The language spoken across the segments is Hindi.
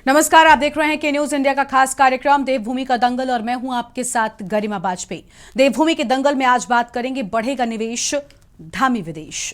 नमस्कार, आप देख रहे हैं के न्यूज इंडिया का खास कार्यक्रम देवभूमि का दंगल और मैं हूं आपके साथ गरिमा बाजपेयी। देवभूमि के दंगल में आज बात करेंगे बढ़ेगा निवेश, धामी विदेश।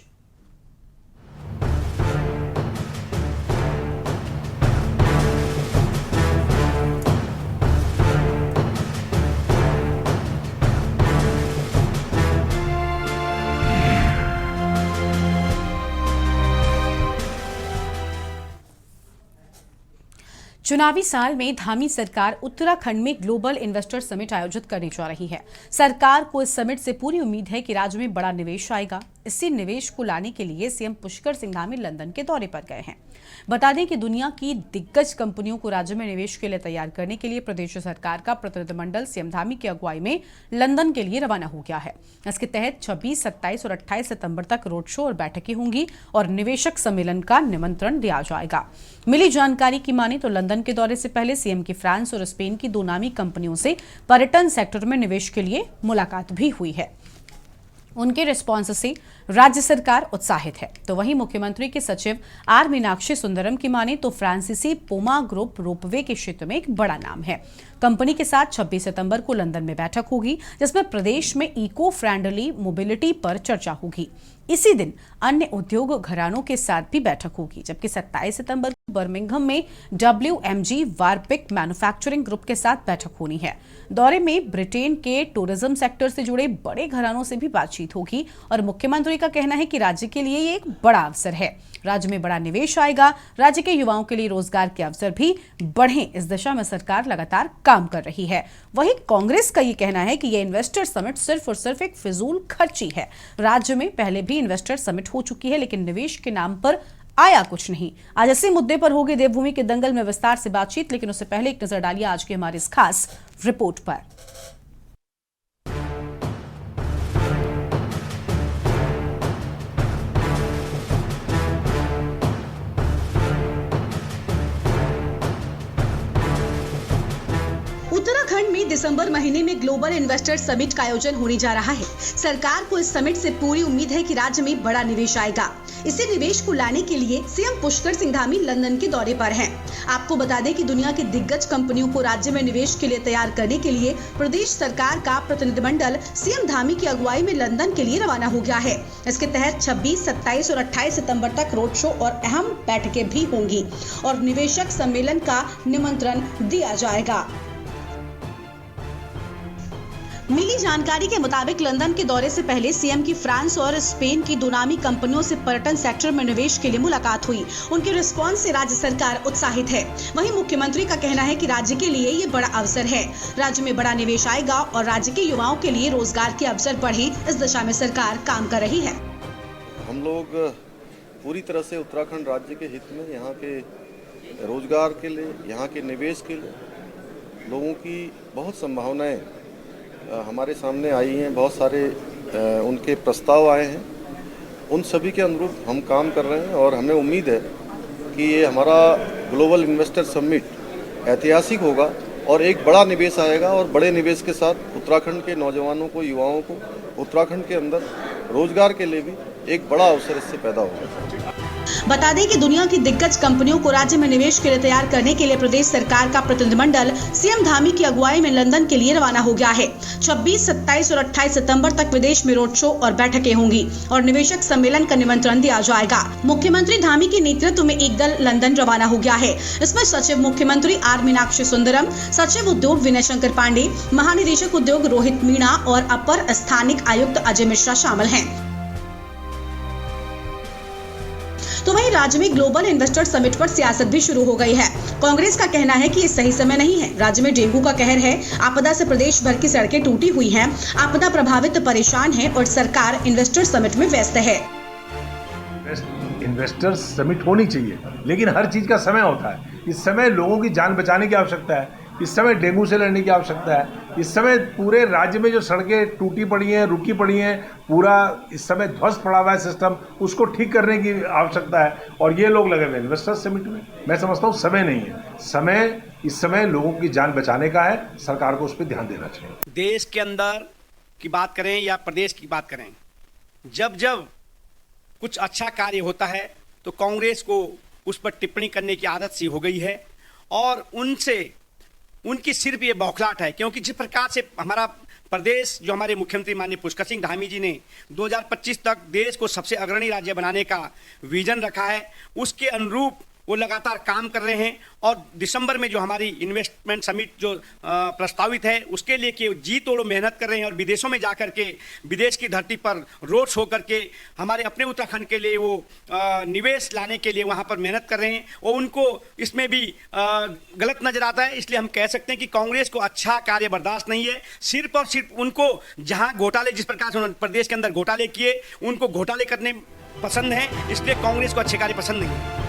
चुनावी साल में धामी सरकार उत्तराखंड में ग्लोबल इन्वेस्टर समिट आयोजित करने जा रही है। सरकार को इस समिट से पूरी उम्मीद है कि राज्य में बड़ा निवेश आएगा। इसी निवेश को लाने के लिए सीएम पुष्कर सिंह धामी लंदन के दौरे पर गए हैं। बता दें कि दुनिया की दिग्गज कंपनियों को राज्य में निवेश के लिए तैयार करने के लिए प्रदेश सरकार का प्रतिनिधिमंडल सीएम धामी की अगुवाई में लंदन के लिए रवाना हो गया है। इसके तहत 26, 27 और 28 सितंबर तक रोड शो और बैठकें होंगी और निवेशक सम्मेलन का निमंत्रण दिया जाएगा। मिली जानकारी की माने तो लंदन के दौरे से पहले सीएम की फ्रांस और स्पेन की दो नामी कंपनियों से पर्यटन सेक्टर में निवेश के लिए मुलाकात भी हुई है। उनके रिस्पॉन्स से राज्य सरकार उत्साहित है। तो वहीं मुख्यमंत्री के सचिव आर मीनाक्षी सुंदरम की माने तो फ्रांसीसी पोमा ग्रुप रोपवे के क्षेत्र में एक बड़ा नाम है। कंपनी के साथ 26 सितंबर को लंदन में बैठक होगी, जिसमें प्रदेश में इको फ्रेंडली मोबिलिटी पर चर्चा होगी। इसी दिन अन्य उद्योग घरानों के साथ भी बैठक होगी, जबकि 27 सितंबर को बर्मिंघम में WMG वारपिक मैन्युफैक्चरिंग ग्रुप के साथ बैठक होनी है। दौरे में ब्रिटेन के टूरिज्म सेक्टर से जुड़े बड़े घरानों से भी बातचीत होगी और मुख्यमंत्री का कहना है कि राज्य के लिए ये एक बड़ा अवसर है। राज्य में बड़ा निवेश आएगा, राज्य के युवाओं के लिए रोजगार के अवसर भी बढ़े, इस दिशा में सरकार लगातार काम कर रही है। वहीं कांग्रेस का ये कहना है कि ये इन्वेस्टर समिट सिर्फ और सिर्फ एक फिजूल खर्ची है। राज्य में पहले भी इन्वेस्टर समिट हो चुकी है, लेकिन निवेश के नाम पर आया कुछ नहीं। आज इसी मुद्दे पर होगी देवभूमि के दंगल में विस्तार से बातचीत, लेकिन उससे पहले एक नजर डालिए आज की हमारी इस खास रिपोर्ट पर। उत्तराखंड में दिसंबर महीने में ग्लोबल इन्वेस्टर समिट का आयोजन होने जा रहा है। सरकार को इस समिट से पूरी उम्मीद है कि राज्य में बड़ा निवेश आएगा। इसी निवेश को लाने के लिए सीएम पुष्कर सिंह धामी लंदन के दौरे पर हैं। आपको बता दें कि दुनिया की दिग्गज कंपनियों को राज्य में निवेश के लिए तैयार करने के लिए प्रदेश सरकार का प्रतिनिधिमंडल सीएम धामी की अगुवाई में लंदन के लिए रवाना हो गया है। इसके तहत 26, 27 और 28 सितंबर तक रोड शो और अहम बैठकें भी होंगी और निवेशक सम्मेलन का निमंत्रण दिया जाएगा। मिली जानकारी के मुताबिक लंदन के दौरे से पहले सीएम की फ्रांस और स्पेन की दो नामी कंपनियों से पर्यटन सेक्टर में निवेश के लिए मुलाकात हुई। उनके रिस्पॉन्स से राज्य सरकार उत्साहित है। वहीं मुख्यमंत्री का कहना है कि राज्य के लिए ये बड़ा अवसर है। राज्य में बड़ा निवेश आएगा और राज्य के युवाओं के लिए रोजगार के अवसर बढ़े, इस दिशा में सरकार काम कर रही है। हम लोग पूरी तरह से उत्तराखंड राज्य के हित में यहाँ के रोजगार के लिए, यहाँ के निवेश के लिए लोगों की बहुत संभावनाएं हमारे सामने आई हैं। बहुत सारे उनके प्रस्ताव आए हैं, उन सभी के अनुरूप हम काम कर रहे हैं और हमें उम्मीद है कि ये हमारा ग्लोबल इन्वेस्टर समिट ऐतिहासिक होगा और एक बड़ा निवेश आएगा और बड़े निवेश के साथ उत्तराखंड के नौजवानों को, युवाओं को उत्तराखंड के अंदर रोजगार के लिए भी एक बड़ा अवसर इससे पैदा होगा। बता दें कि दुनिया की दिग्गज कंपनियों को राज्य में निवेश के लिए तैयार करने के लिए प्रदेश सरकार का प्रतिनिधिमंडल सीएम धामी की अगुवाई में लंदन के लिए रवाना हो गया है। 26, 27 और 28 सितंबर तक विदेश में रोड शो और बैठकें होंगी और निवेशक सम्मेलन का निमंत्रण दिया जाएगा। मुख्यमंत्री धामी के नेतृत्व में एक दल लंदन रवाना हो गया है। इसमें सचिव मुख्यमंत्री आर मीनाक्षी सुंदरम, सचिव उद्योग विनय शंकर पांडे, महानिदेशक उद्योग रोहित मीणा और अपर स्थानिक आयुक्त अजय मिश्रा शामिल हैं। तो वहीं राज्य में ग्लोबल इन्वेस्टर समिट पर सियासत भी शुरू हो गई है। कांग्रेस का कहना है कि ये सही समय नहीं है। राज्य में डेंगू का कहर है, आपदा से प्रदेश भर की सड़कें टूटी हुई हैं, आपदा प्रभावित परेशान है और सरकार इन्वेस्टर समिट में व्यस्त है। इन्वेस्टर समिट होनी चाहिए, लेकिन हर चीज का समय होता है। इस समय लोगों की जान बचाने की आवश्यकता है, इस समय डेंगू से लड़ने की आवश्यकता है, इस समय पूरे राज्य में जो सड़कें टूटी पड़ी हैं, रुकी पड़ी हैं, पूरा इस समय ध्वस्त पड़ा हुआ है सिस्टम, उसको ठीक करने की आवश्यकता है और ये लोग लगे हुए इन्वेस्टर समिट में। मैं समझता हूँ समय नहीं है, समय इस समय लोगों की जान बचाने का है। सरकार को उस पर ध्यान देना चाहिए। देश के अंदर की बात करें या प्रदेश की बात करें, जब जब कुछ अच्छा कार्य होता है तो कांग्रेस को उस पर टिप्पणी करने की आदत सी हो गई है और उनकी सिर्फ ये बौखलाहट है, क्योंकि जिस प्रकार से हमारा प्रदेश, जो हमारे मुख्यमंत्री माननीय पुष्कर सिंह धामी जी ने 2025 तक देश को सबसे अग्रणी राज्य बनाने का विजन रखा है, उसके अनुरूप वो लगातार काम कर रहे हैं। और दिसंबर में जो हमारी इन्वेस्टमेंट समिट जो प्रस्तावित है, उसके लिए कि जी तोड़ो मेहनत कर रहे हैं और विदेशों में जाकर के, विदेश की धरती पर रोड शो करके हमारे अपने उत्तराखंड के लिए वो निवेश लाने के लिए वहाँ पर मेहनत कर रहे हैं। और उनको इसमें भी गलत नजर आता है। इसलिए हम कह सकते हैं कि कांग्रेस को अच्छा कार्य बर्दाश्त नहीं है। सिर्फ और सिर्फ उनको जहाँ घोटाले, जिस प्रकार से उन्होंने प्रदेश के अंदर घोटाले किए, उनको घोटाले करने पसंद है, इसलिए कांग्रेस को अच्छे कार्य पसंद नहीं है।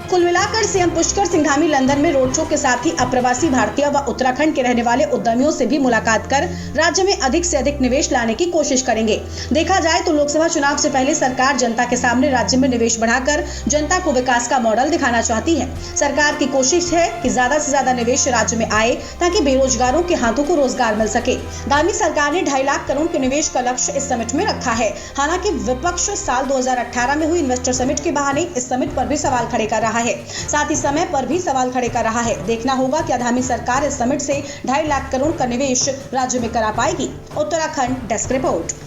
कुल मिलाकर सीएम पुष्कर सिंह धामी लंदन में रोड शो के साथ ही अप्रवासी भारतीय व उत्तराखंड के रहने वाले उद्यमियों से भी मुलाकात कर राज्य में अधिक से अधिक निवेश लाने की कोशिश करेंगे। देखा जाए तो लोकसभा चुनाव से पहले सरकार जनता के सामने राज्य में निवेश बढ़ाकर जनता को विकास का मॉडल दिखाना चाहती है। सरकार की कोशिश है कि ज्यादा से ज्यादा निवेश राज्य में आए ताकि बेरोजगारों के हाथों को रोजगार मिल सके। धामी सरकार ने 2.5 लाख करोड़ के निवेश का लक्ष्य इस समिट में रखा है। हालांकि विपक्ष साल 2018 में हुई इन्वेस्टर समिट के बहाने इस समिट पर भी सवाल खड़े कर रहा है, साथ ही समय पर भी सवाल खड़े कर रहा है। देखना होगा कि धामी सरकार इस समिट से 2.5 लाख करोड़ का निवेश राज्य में करा पाएगी। Uttarakhand desk report.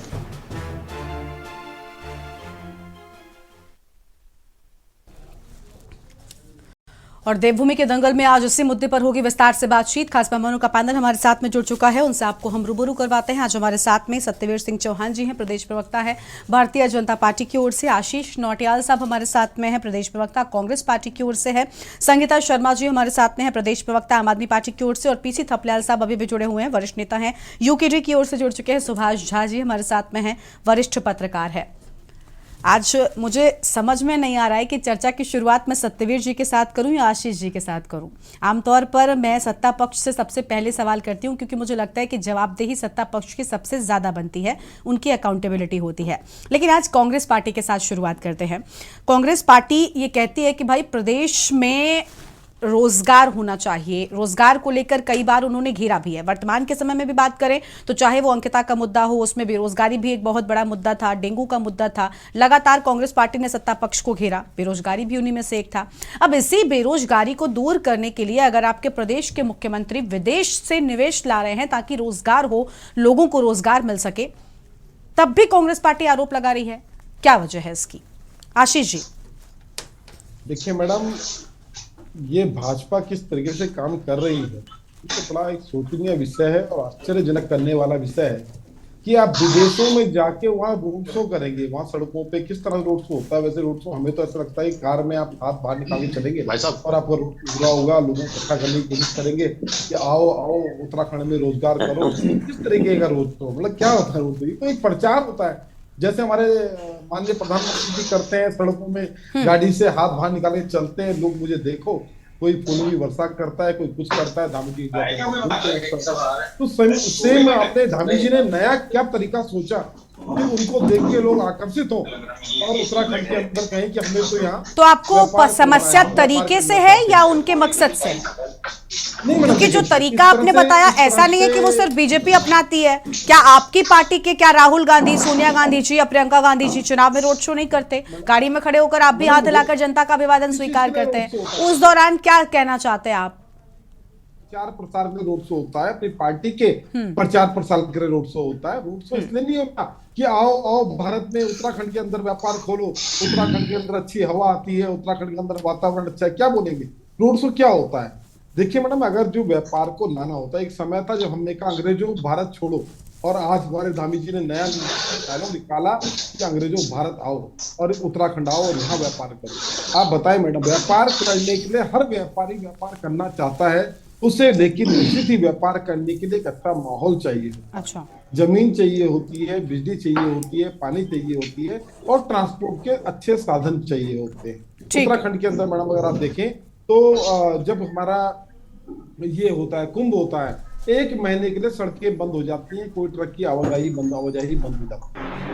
और देवभूमि के दंगल में आज इसी मुद्दे पर होगी विस्तार से बातचीत। खास मेहमानों का पैनल हमारे साथ में जुड़ चुका है, उनसे आपको हम रूबरू करवाते हैं। आज हमारे साथ में सत्यवीर सिंह चौहान जी हैं, प्रदेश प्रवक्ता है भारतीय जनता पार्टी की ओर से। आशीष नौटियाल साहब हमारे साथ में हैं, प्रदेश प्रवक्ता कांग्रेस पार्टी की ओर से है। संगीता शर्मा जी हमारे साथ में है, प्रदेश प्रवक्ता आम आदमी पार्टी की ओर से। और पीसी थपलियाल साहब अभी भी जुड़े हुए हैं, वरिष्ठ नेता हैं, यूकेडी की ओर से जुड़ चुके हैं। सुभाष झा जी हमारे साथ में हैं, वरिष्ठ पत्रकार है। आज मुझे समझ में नहीं आ रहा है कि चर्चा की शुरुआत मैं सत्यवीर जी के साथ करूं या आशीष जी के साथ करूं। आमतौर पर मैं सत्ता पक्ष से सबसे पहले सवाल करती हूं, क्योंकि मुझे लगता है कि जवाबदेही सत्ता पक्ष की सबसे ज्यादा बनती है, उनकी अकाउंटेबिलिटी होती है। लेकिन आज कांग्रेस पार्टी के साथ शुरुआत करते हैं। कांग्रेस पार्टी ये कहती है कि भाई प्रदेश में रोजगार होना चाहिए। रोजगार को लेकर कई बार उन्होंने घेरा भी है। वर्तमान के समय में भी बात करें तो चाहे वो अंकिता का मुद्दा हो, उसमें बेरोजगारी भी एक बहुत बड़ा मुद्दा था, डेंगू का मुद्दा था। लगातार कांग्रेस पार्टी ने सत्ता पक्ष को घेरा, बेरोजगारी भी उन्हीं में से एक था। अब इसी बेरोजगारी को दूर करने के लिए अगर आपके प्रदेश के मुख्यमंत्री विदेश से निवेश ला रहे हैं ताकि रोजगार हो, लोगों को रोजगार मिल सके, तब भी कांग्रेस पार्टी आरोप लगा रही है। क्या वजह है इसकी? आशीष जी। देखिए मैडम, ये भाजपा किस तरीके से काम कर रही है, ये तो बड़ा एक सोचनीय विषय है और आश्चर्यजनक करने वाला विषय है कि आप विदेशों में जाके वहाँ रोड शो करेंगे। वहाँ सड़कों पे किस तरह रोड शो होता है? वैसे रोड शो हमें तो ऐसा लगता है कार में आप हाथ बाहर निकाल के चलेंगे भाई साहब, और आपको रोड होगा, लोगों को इकट्ठा करने की कोशिश करेंगे कि आओ आओ उत्तराखंड में रोजगार करो। किस तरीके का रोड शो, मतलब क्या होता है रोड शो? ये तो एक प्रचार होता है, जैसे हमारे माननीय प्रधानमंत्री जी करते हैं, सड़कों में गाड़ी से हाथ बाहर निकाल के चलते हैं, लोग मुझे देखो, कोई फूलों की वर्षा करता है, कोई कुछ करता है। धामी जी तो सेम आपने धामी जी ने नया क्या तरीका सोचा कि उनको देख के लोग आकर्षित हो और उत्तराखंड के अंदर कहें कि हमने तो यहाँ। तो आपको समस्या तरीके से है या उनके मकसद से? क्योंकि जो तरीका आपने बताया ऐसा नहीं है कि वो सिर्फ बीजेपी अपनाती है। क्या आपकी पार्टी के, क्या राहुल गांधी, सोनिया गांधी जी या प्रियंका गांधी जी चुनाव में रोड शो नहीं करते? गाड़ी में खड़े होकर आप भी हाथ हिलाकर जनता का अभिवादन स्वीकार करते हैं। उस दौरान क्या कहना चाहते हैं आप? प्रचार प्रसार में रोड शो होता है, अपनी पार्टी के प्रचार प्रसार के रोड शो होता है। रोड शो इसलिए नहीं होता कि आओ आओ भारत में उत्तराखंड के अंदर व्यापार खोलो, उत्तराखंड के अंदर अच्छी हवा आती है, उत्तराखंड के अंदर वातावरण अच्छा है, क्या बोलेंगे? रोड शो क्या होता है? देखिए मैडम, अगर जो व्यापार को लाना होता है, एक समय था जब हमने कहा अंग्रेजों भारत छोड़ो, और आज हमारे धामी जी ने नया डायलॉग निकाला कि अंग्रेजों भारत आओ और उत्तराखंड आओ और यहाँ व्यापार करो। आप बताएं मैडम, व्यापार करने के लिए हर व्यापारी व्यापार करना चाहता है उसे, लेकिन निश्चित ही व्यापार करने के लिए एक अच्छा माहौल चाहिए। अच्छा, जमीन चाहिए होती है, बिजली चाहिए होती है, पानी चाहिए होती है, और ट्रांसपोर्ट के अच्छे साधन चाहिए होते हैं। उत्तराखंड के अंदर मैडम अगर आप देखें तो जब हमारा ये होता है, कुंभ होता है, 1 महीने के लिए सड़कें बंद हो जाती हैं, कोई ट्रक की आवाजाही बंद हो जाती है।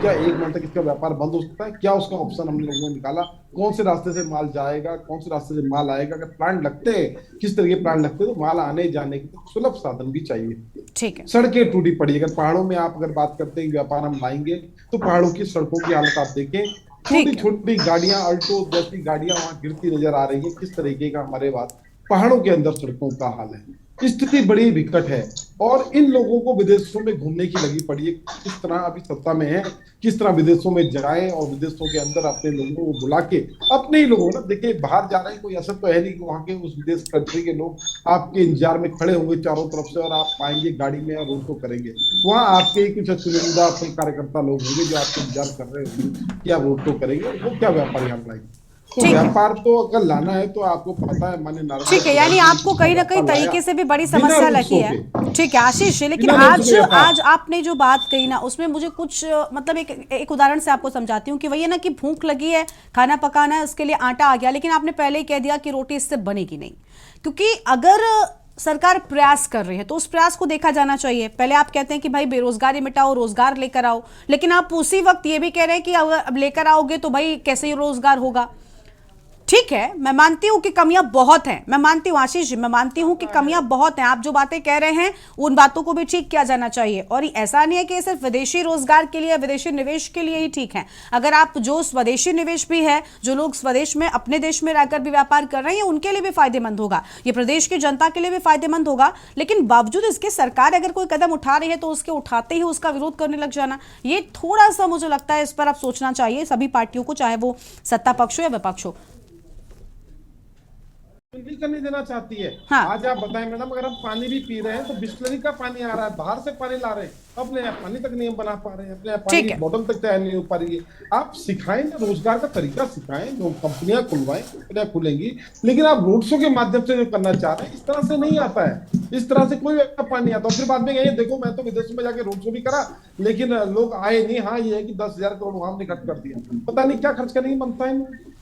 क्या 1 महीने तक इसका व्यापार बंद हो सकता है? क्या उसका ऑप्शन हम लोगों ने निकाला? कौन से रास्ते से माल जाएगा, कौन से रास्ते से माल आएगा? अगर प्लांट लगते हैं, किस तरह के प्लांट लगते हैं, तो माल आने जाने के सुलभ साधन भी चाहिए। ठीक है। सड़कें टूटी पड़ी, अगर पहाड़ों में आप अगर बात करते हैं व्यापार हम लाएंगे, तो पहाड़ों की सड़कों की हालत आप देखें, छोटी छोटी गाड़ियां, अल्टो जैसी गाड़ियां वहां गिरती नजर आ रही है। किस तरीके का हमारे बात पहाड़ों के अंदर सड़कों का हाल है। स्थिति बड़ी विकट है और इन लोगों को विदेशों में घूमने की लगी पड़ी है। किस तरह अभी सत्ता में है, किस तरह विदेशों में जाएं और विदेशों के अंदर अपने लोगों को बुला के, अपने ही लोगों ना, देखिए बाहर जा रहे हैं, कोई ऐसा तो है नहीं कि वहां के उस विदेश कंट्री के लोग आपके इंतजार में खड़े होंगे चारों तरफ से और आप पाएंगे गाड़ी में और रोड शो करेंगे। वहां आपके ही कुछ चुनिंदा अपने कार्यकर्ता लोग होंगे जो आपको इंतजार कर रहे होंगे कि आप रोड शो करेंगे। वो क्या व्यापार यहाँ लाएंगे? तो ठीक है। व्यापार तो अगर लाना है तो आपको पता है माननीय नारायण, ठीक है, यानी आपको कहीं ना कहीं तरीके से भी बड़ी समस्या लगी है। ठीक है आशीष जी, लेकिन आज आपने जो बात कही ना, उसमें मुझे कुछ मतलब एक उदाहरण से आपको समझाती हूँ कि वही है ना कि भूख लगी है, खाना पकाना है, उसके लिए आटा आ गया, लेकिन आपने पहले ही कह दिया कि रोटी इससे बनेगी नहीं। क्योंकि अगर सरकार प्रयास कर रही है तो उस प्रयास को देखा जाना चाहिए। पहले आप कहते हैं कि भाई बेरोजगारी मिटाओ, रोजगार लेकर आओ, लेकिन आप उसी वक्त ये भी कह रहे हैं कि अब लेकर आओगे तो भाई कैसे ही रोजगार होगा। ठीक है, मैं मानती हूं कि कमियां बहुत हैं, मैं मानती हूं आशीष जी, मैं मानती हूं कि कमियां बहुत हैं। आप जो बातें कह रहे हैं उन बातों को भी ठीक किया जाना चाहिए। और ऐसा नहीं है कि सिर्फ विदेशी रोजगार के लिए, विदेशी निवेश के लिए ही ठीक है। अगर आप जो स्वदेशी निवेश भी है, जो लोग स्वदेश में अपने देश में रहकर भी व्यापार कर रहे हैं, उनके लिए भी फायदेमंद होगा, ये प्रदेश की जनता के लिए भी फायदेमंद होगा। लेकिन बावजूद इसके सरकार अगर कोई कदम उठा रही है तो उसके उठाते ही उसका विरोध करने लग जाना, ये थोड़ा सा मुझे लगता है इस पर आप सोचना चाहिए सभी पार्टियों को, चाहे वो सत्ता पक्ष हो या विपक्ष हो। नहीं देना चाहती है। हाँ। आज आप बताएं मैडम, अगर हम पानी भी पी रहे हैं तो बिस्लरी का पानी आ रहा है, बाहर से पानी ला रहे हैं, अपने यहाँ पानी तक नहीं बना पा रहे हैं, अपने यहाँ पानी की बोतल तक तैयार नहीं हो पा रही है। आप सिखाएं ना, रोजगार का तरीका सिखाएं, जो कंपनियां खुलवाएं, कंपनियां खुलेंगी। लेकिन आप रोड शो के माध्यम से जो करना चाह रहे हैं, इस तरह से नहीं आता है, इस तरह से कोई व्यापार नहीं आता। और फिर बाद में कहिए देखो मैं तो विदेशों में जाके रोड शो भी करा लेकिन लोग आए नहीं। हाँ ये है कि 10,000 करोड़ वहां हमने खर्च कर दिया, पता नहीं क्या खर्च करने की बनता है।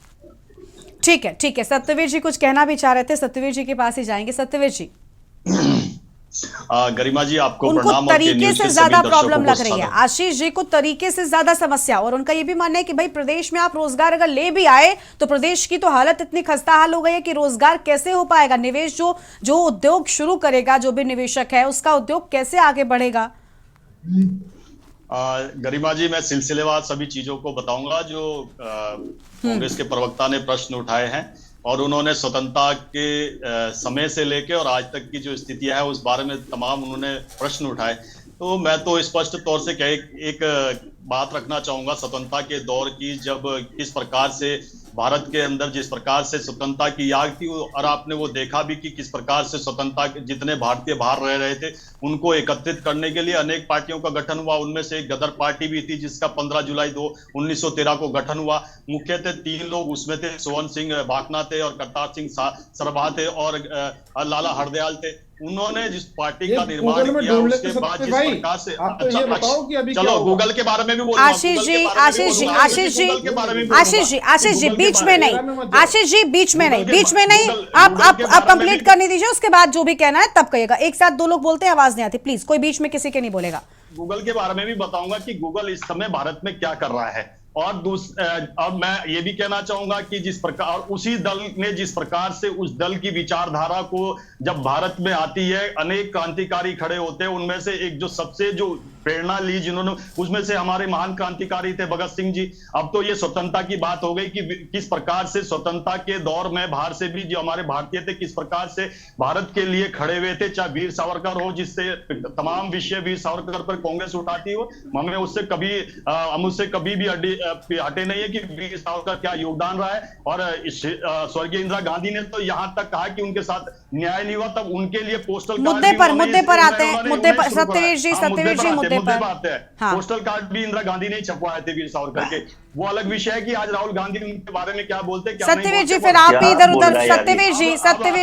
ठीक है, ठीक है, सत्यवीर जी कुछ कहना भी चाह रहे थे, सत्यवीर जी के पास ही जाएंगे। सत्यवीर जी, गरिमा जी आपको उनको प्रणाम। तरीके से ज्यादा प्रॉब्लम लग रही है, आशीष जी को तरीके से ज्यादा समस्या, और उनका ये भी मानना है कि भाई प्रदेश में आप रोजगार अगर ले भी आए तो प्रदेश की तो हालत इतनी खस्ता हाल हो गई है कि रोजगार कैसे हो पाएगा, निवेश जो उद्योग शुरू करेगा, जो भी निवेशक है उसका उद्योग कैसे आगे बढ़ेगा। गरिमा जी मैं सिलसिलेवार सभी चीजों को बताऊंगा जो कांग्रेस के प्रवक्ता ने प्रश्न उठाए हैं, और उन्होंने स्वतंत्रता के समय से लेकर और आज तक की जो स्थिति है उस बारे में तमाम उन्होंने प्रश्न उठाए। तो मैं तो स्पष्ट तौर से एक बात रखना चाहूंगा स्वतंत्रता के दौर की, जब किस प्रकार से भारत के अंदर जिस प्रकार से स्वतंत्रता की याद थी, और आपने वो देखा भी कि किस प्रकार से स्वतंत्रता जितने भारतीय बाहर रह रहे थे उनको एकत्रित करने के लिए अनेक पार्टियों का गठन हुआ। उनमें से एक गदर पार्टी भी थी जिसका 15 जुलाई 1913 को गठन हुआ। मुख्यतः 3 लोग उसमें थे, सोवन सिंह भाकना थे और करतार सिंह सरभा थे और लाला हरदयाल थे। उन्होंने जिस पार्टी का निर्माण किया उसके बाद जिस प्रकार से चलो गूगल के बारे में भी बोलूंगा। आशीष जी, आशीष जी, आशीष जी, आशीष जी, आशीष जी बीच में नहीं, आशीष जी बीच में नहीं, बीच में नहीं, आप कंप्लीट करने दीजिए, उसके बाद जो भी कहना है तब कहिएगा। एक साथ 2 लोग बोलते हैं, आवाज नहीं आती, प्लीज कोई बीच में किसी के नहीं बोलेगा। गूगल के बारे में भी बताऊंगा कि गूगल इस समय भारत में क्या कर रहा है, और मैं ये भी कहना चाहूंगा कि जिस प्रकार उसी दल ने जिस प्रकार से उस दल की विचारधारा को जब भारत में आती है अनेक क्रांतिकारी खड़े होते हैं, उनमें से एक जो सबसे जो प्रेरणा ली जिन्होंने, उसमें से हमारे महान क्रांतिकारी थे भगत सिंह जी। अब तो ये स्वतंत्रता की बात हो गई कि किस प्रकार से स्वतंत्रता के दौर में बाहर से भी जो हमारे भारतीय थे किस प्रकार से भारत के लिए खड़े हुए थे, चाहे वीर सावरकर हो, जिससे तमाम विषय वीर सावरकर पर कांग्रेस उठाती हो, हमें उससे कभी हम उससे कभी भी हटे नहीं है कि वीर सावरकर क्या योगदान रहा है। और स्वर्गीय इंदिरा गांधी ने तो यहां तक कहा कि उनके साथ न्याय नहीं हुआ, तब उनके लिए पोस्टल मुद्दे पर आते हैं, मुद्दे पर सत्यवीर जी मुद्दे पर आते हैं। हाँ। पोस्टल कार्ड भी इंदिरा गांधी ने छपवाए थे वीर सावरकर के, वो अलग विषय है कि आज राहुल गांधी उनके बारे में क्या बोलते हैं। सत्यवीर जी फिर आप भी इधर उधर, सत्यवीर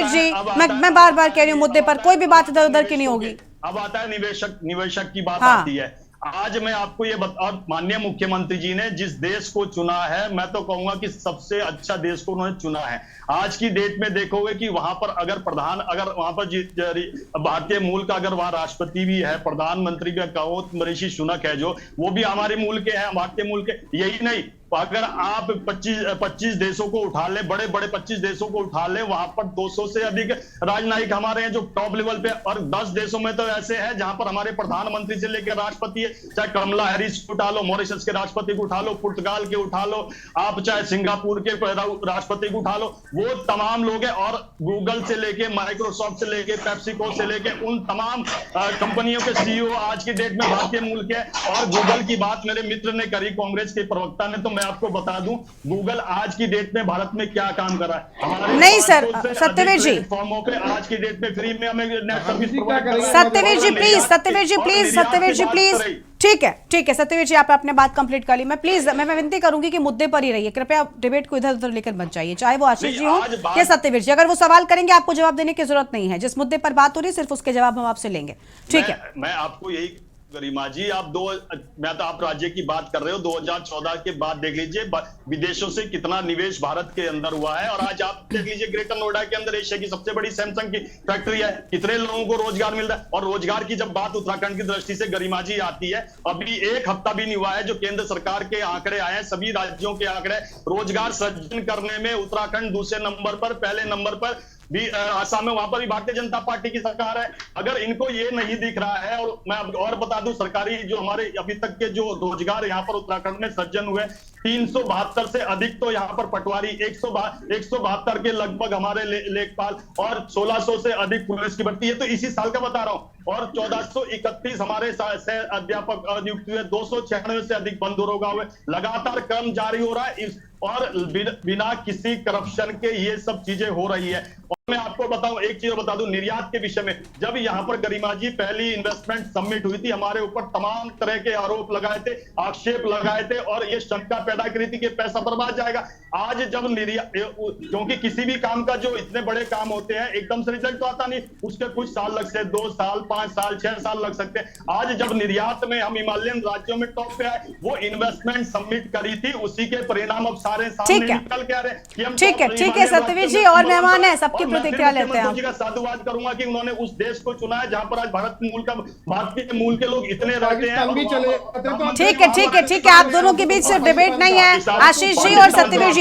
जी मैं बार बार कह रही हूँ, मुद्दे पर कोई भी बात इधर उधर की नहीं होगी। अब आता है निवेशक की बात हाँ। आती है। आज मैं आपको ये और माननीय मुख्यमंत्री जी ने जिस देश को चुना है, मैं तो कहूंगा कि सबसे अच्छा देश को उन्होंने चुना है। आज की डेट में देखोगे कि वहां पर अगर वहां पर भारतीय मूल का अगर वहां राष्ट्रपति भी है, प्रधानमंत्री भी कहो, ऋषि सुनक है जो, वो भी हमारे मूल के हैं, भारतीय मूल के। यही नहीं, अगर आप 25 देशों को उठा ले, बड़े बड़े 25 देशों को उठा ले, वहां पर 200 से अधिक राजनयिक हमारे हैं जो टॉप लेवल पे, और 10 देशों में तो ऐसे हैं जहां पर हमारे प्रधानमंत्री से लेकर राष्ट्रपति है, चाहे कमला हैरिस को उठा लो, मॉरिशस के राष्ट्रपति को उठा लो, पुर्तगाल के उठा लो, आप चाहे सिंगापुर के राष्ट्रपति को उठा लो, वो तमाम लोग हैं। और गूगल से लेके, माइक्रोसॉफ्ट से लेके, पेप्सिको से लेके उन तमाम कंपनियों के सीईओ आज की डेट में भारतीय मूल के। और गूगल की बात मेरे मित्र ने करी, कांग्रेस के प्रवक्ता ने, तो मैं आपको बता दूं गूगल आज की डेट में भारत में क्या काम कर रहा है। हमारे नहीं सर, सत्यवीर जी प्लेटफॉर्मों पे आज की डेट में फ्री में हमें नेट सर्विस प्रोवाइड कर रहा है। Satyaveer ji please, Satyaveer ji please, Satyaveer ji please, ठीक है सत्यवीर जी, आप अपने बात कंप्लीट कर ली। मैं प्लीज मैं विनती करूंगी कि मुद्दे पर ही रहिए, कृपया डिबेट को इधर उधर लेकर मत जाइए, चाहे वो आशीष जी हो या सत्यवीर जी। अगर वो सवाल करेंगे आपको जवाब देने की जरूरत नहीं है, जिस मुद्दे पर बात हो रही है सिर्फ उसके जवाब हम आपसे लेंगे, ठीक है। मैं आपको यही, गरिमा जी, मैं तो आप राज्य की बात कर रहे हो, 2014 के बाद देख लीजिए विदेशों से कितना निवेश भारत के अंदर हुआ है। और आज आप देख लीजिए ग्रेटर नोएडा के अंदर एशिया की सबसे बड़ी सैमसंग की फैक्ट्री है, कितने लोगों को रोजगार मिल रहा है। और रोजगार की जब बात उत्तराखंड की दृष्टि से गरिमा जी आती है, अभी एक हफ्ता भी नहीं हुआ है जो केंद्र सरकार के आंकड़े आए हैं, सभी राज्यों के आंकड़े, रोजगार सृजन करने में उत्तराखंड दूसरे नंबर पर, पहले नंबर पर भी आसाम में, वहां पर भी भारतीय जनता पार्टी की सरकार है। अगर इनको ये नहीं दिख रहा है, और मैं और बता दूं, सरकारी जो हमारे अभी तक के जो रोजगार यहाँ पर उत्तराखंड में सृजन हुए 372 से अधिक तो यहाँ पर पटवारी, 172 के लगभग हमारे लेखपाल, और 1600 से अधिक पुलिस की भर्ती है, तो इसी साल का बता रहा हूं। और 1431 हमारे अध्यापक नियुक्त हुए, 296 से अधिक बंद दरोगा हुए, लगातार क्रम जारी हो रहा है और बिना किसी करप्शन के ये सब चीजें हो रही है। और मैं आपको बताऊं, एक चीज बता दूं निर्यात के विषय में, जब यहाँ पर गरिमा जी पहली इन्वेस्टमेंट समिट हुई थी, हमारे ऊपर तमाम तरह के आरोप लगाए थे, आक्षेप लगाए थे, और ये शंका पैदा करी थी कि पैसा बर्बाद जाएगा। आज जब क्योंकि किसी भी काम का जो इतने बड़े काम होते हैं एकदम से रिजल्ट तो आता नहीं, उसके कुछ साल लग सकते, 2 साल, 5 साल, 6 साल लग सकते हैं। आज जब निर्यात में हम हिमालयन राज्यों में टॉप पे आए, वो इन्वेस्टमेंट सबमिट करी थी, उसी के परिणाम अब सारे सामने निकल के आ रहे हैं कि हम ठीक है सत्यवीर जी, और मेहमान है, सबकी प्रतिक्रिया लेते हैं। जी का साधुवाद करूंगा कि उन्होंने उस देश को चुना है जहां पर आज भारतीय मूल के लोग इतने रहते हैं। ठीक है, आप दोनों के बीच सिर्फ डिबेट नहीं है, आशीष जी और सत्यवीर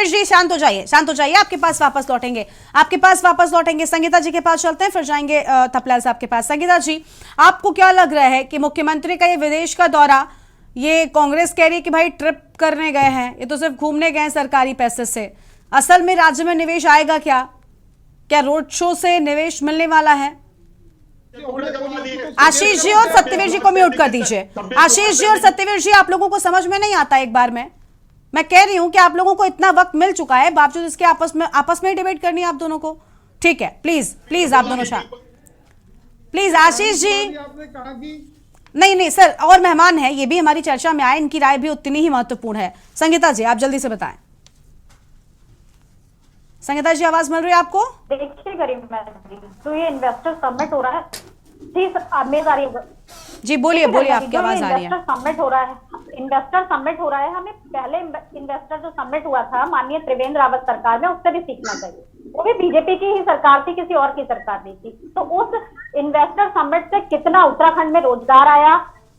जी शांत हो जाइए, आपके पास वापस लौटेंगे, संगीता जी के पास चलते हैं, फिर जाएंगे थपलाल साहब के पास। संगीता जी, आपको क्या लग रहा है कि मुख्यमंत्री का ये विदेश का दौरा, ये कांग्रेस कह रही है कि भाई ट्रिप करने गए हैं, ये तो सिर्फ घूमने गए हैं सरकारी पैसे से, असल में राज्य में निवेश आएगा क्या रोड शो से निवेश मिलने वाला है? आशीष जी और सत्यवीर जी को म्यूट कर दीजिए। आशीष जी और सत्यवीर जी, आप लोगों को समझ में नहीं आता एक बार में? मैं कह रही हूं कि आप लोगों को इतना वक्त मिल चुका है, बावजूद इसके आपस में डिबेट करनी है आप दोनों को। ठीक है, प्लीज आप दोनों शांत, प्लीज। आशीष जी, नहीं सर, और मेहमान है, ये भी हमारी चर्चा में आए, इनकी राय भी उतनी ही महत्वपूर्ण है। संगीता जी, आप जल्दी से बताएं। संगीता जी, आवाज मिल रही है आपको? देखिए गरिमा जी, तो ये इन्वेस्टर समिट हो रहा है, जी बोलिए, आपकी आवाज आ रही है। इन्वेस्टर समिट हो रहा है, हमें पहले इन्वेस्टर जो समिट हुआ था माननीय त्रिवेंद्र रावत सरकार में, उससे भी सीखना चाहिए। वो भी बीजेपी की ही सरकार थी, किसी और की सरकार नहीं थी। तो उस इन्वेस्टर समिट से कितना उत्तराखंड में रोजगार आया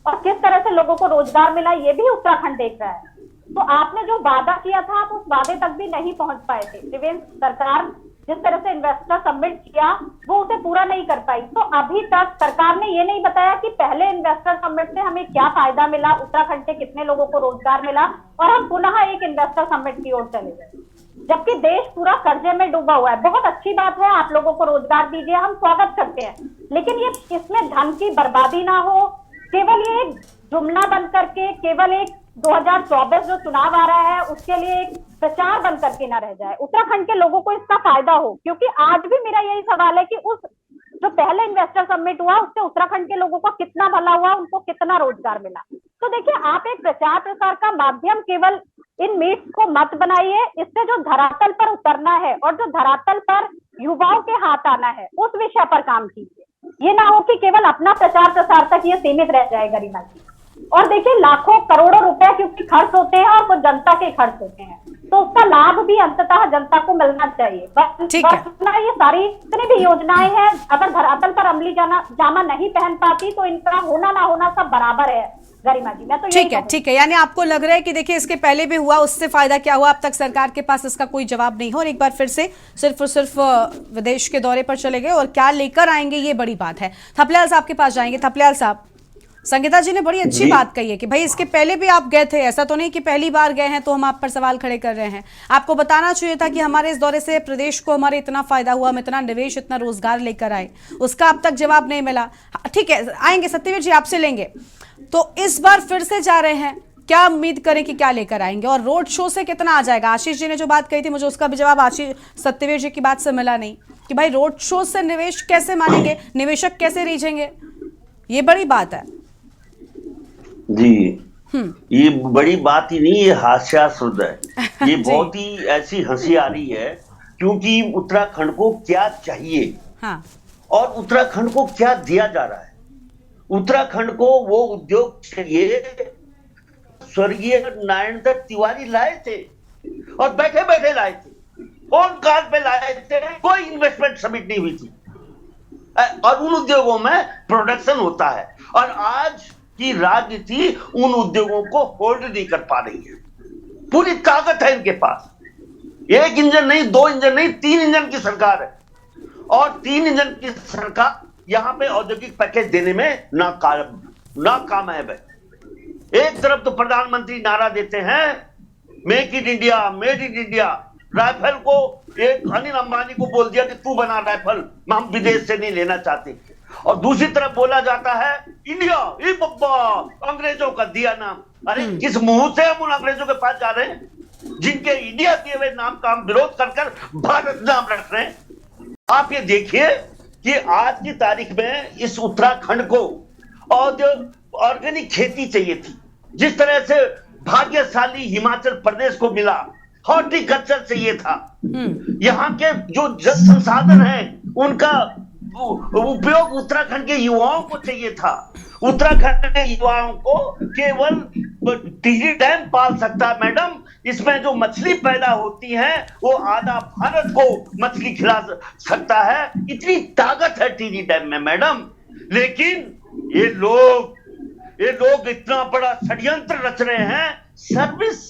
और किस तरह से लोगों को रोजगार मिला, ये भी उत्तराखंड देख रहा है। तो आपने जो वादा किया था, आप उस वादे तक भी नहीं पहुंच पाए थे। त्रिवेंद्र सरकार जिस तरह से इन्वेस्टर समिट किया, वो उसे पूरा नहीं कर पाई। तो अभी तक सरकार ने ये नहीं बताया कि पहले इन्वेस्टर समिट से हमें क्या फायदा मिला, उत्तराखंड के कितने लोगों को रोजगार मिला, और हम पुनः एक इन्वेस्टर समिट की ओर चले गए, जबकि देश पूरा कर्जे में डूबा हुआ है। बहुत अच्छी बात है, आप लोगों को रोजगार दीजिए, हम स्वागत करते हैं, लेकिन ये इसमें धन की बर्बादी ना हो, केवल ये एक जुमला बन करके, केवल एक 2024 जो चुनाव आ रहा है उसके लिए एक प्रचार बन करके ना रह जाए, उत्तराखंड के लोगों को इसका फायदा हो। क्योंकि आज भी मेरा यही सवाल है कि उस जो पहले इन्वेस्टर समिट हुआ उससे उत्तराखंड के लोगों को कितना भला हुआ, उनको कितना रोजगार मिला। तो देखिए, आप एक प्रचार प्रसार का माध्यम केवल इन मीट्स को मत बनाइए, इससे जो धरातल पर उतरना है और जो धरातल पर युवाओं के हाथ आना है उस विषय पर काम कीजिए। ये ना हो कि केवल अपना प्रचार प्रसार तक ये सीमित रह जाए गरिमा जी। और देखिए, लाखों करोड़ों रुपए क्योंकि खर्च होते हैं और वो जनता के खर्च होते हैं, तो उसका लाभ भी अंततः जनता को मिलना चाहिए। वरना ये सारी जितनी भी योजनाएं हैं, अगर धरातल पर अमली जामा नहीं पहन पाती तो इनका होना ना होना सब बराबर है। गरिमा जी, मैं तो ठीक है, ठीक है। यानी आपको लग रहा है कि देखिए इसके पहले भी हुआ, उससे फायदा क्या हुआ, अब तक सरकार के पास इसका कोई जवाब नहीं है और एक बार फिर से सिर्फ और सिर्फ विदेश के दौरे पर चले गए और क्या लेकर आएंगे ये बड़ी बात है। थपलियाल साहब के पास जाएंगे। थपलियाल साहब, संगीता जी ने बड़ी अच्छी बात कही है कि भाई इसके पहले भी आप गए थे, ऐसा तो नहीं कि पहली बार गए हैं तो हम आप पर सवाल खड़े कर रहे हैं। आपको बताना चाहिए था कि हमारे इस दौरे से प्रदेश को हमारे इतना फायदा हुआ, हम इतना निवेश, इतना रोजगार लेकर आए, उसका अब तक जवाब नहीं मिला। ठीक है, आएंगे सत्यवीर जी, आपसे लेंगे। तो इस बार फिर से जा रहे हैं, क्या उम्मीद करें कि क्या लेकर आएंगे और रोड शो से कितना आ जाएगा? आशीष जी ने जो बात कही थी, मुझे उसका भी जवाब सत्यवीर जी की बात से मिला नहीं कि भाई रोड शो से निवेश कैसे मानेंगे, निवेशक कैसे रीझेंगे, ये बड़ी बात है जी। ये बड़ी बात ही नहीं, ये हास्यास्पद है। ये बहुत ही ऐसी हंसी आ रही है क्योंकि उत्तराखंड को क्या चाहिए और उत्तराखंड को क्या दिया जा रहा है। उत्तराखंड को वो उद्योग चाहिए स्वर्गीय नारायण दत्त तिवारी लाए थे और बैठे बैठे लाए थे, फोन कॉल पे लाए थे, कोई इन्वेस्टमेंट सबमिट नहीं हुई थी और उन उद्योगों में प्रोडक्शन होता है। और आज की राजनीति उन उद्योगों को होल्ड नहीं कर पा रही है। पूरी ताकत है इनके पास, एक इंजन नहीं, दो इंजन नहीं, 3 इंजन की सरकार है और 3 इंजन की सरकार यहां पे औद्योगिक पैकेज देने में नाकामयाब है। एक तरफ तो प्रधानमंत्री नारा देते हैं make in India, made in India, rifle को एक अनिल अंबानी को बोल दिया कि तू बना राइफल, हम विदेश से नहीं लेना चाहते, और दूसरी तरफ बोला जाता है इंडिया ई बब्बा, अंग्रेजों का दिया नाम। अरे किस मुंह से हम उन अंग्रेजों के पास जा रहे हैं जिनके इंडिया दिए हुए नाम का हम विरोध कर भारत नाम रख रहे हैं। आप ये देखिए कि आज की तारीख में इस उत्तराखंड को ऑर्गेनिक खेती चाहिए थी, जिस तरह से भाग्यशाली हिमाचल प्रदेश को मिला, हॉर्टिकल्चर चाहिए था। यहाँ के जो जल संसाधन है उनका उपयोग उत्तराखंड के युवाओं को चाहिए था। उत्तराखंड के युवाओं को केवल टिहरी डैम पाल सकता है मैडम, इसमें जो मछली पैदा होती है वो आधा भारत को मछली खिला सकता है, इतनी ताकत है टिहरी डैम में मैडम। लेकिन ये लोग इतना बड़ा षड्यंत्र रच रहे हैं। सर्विस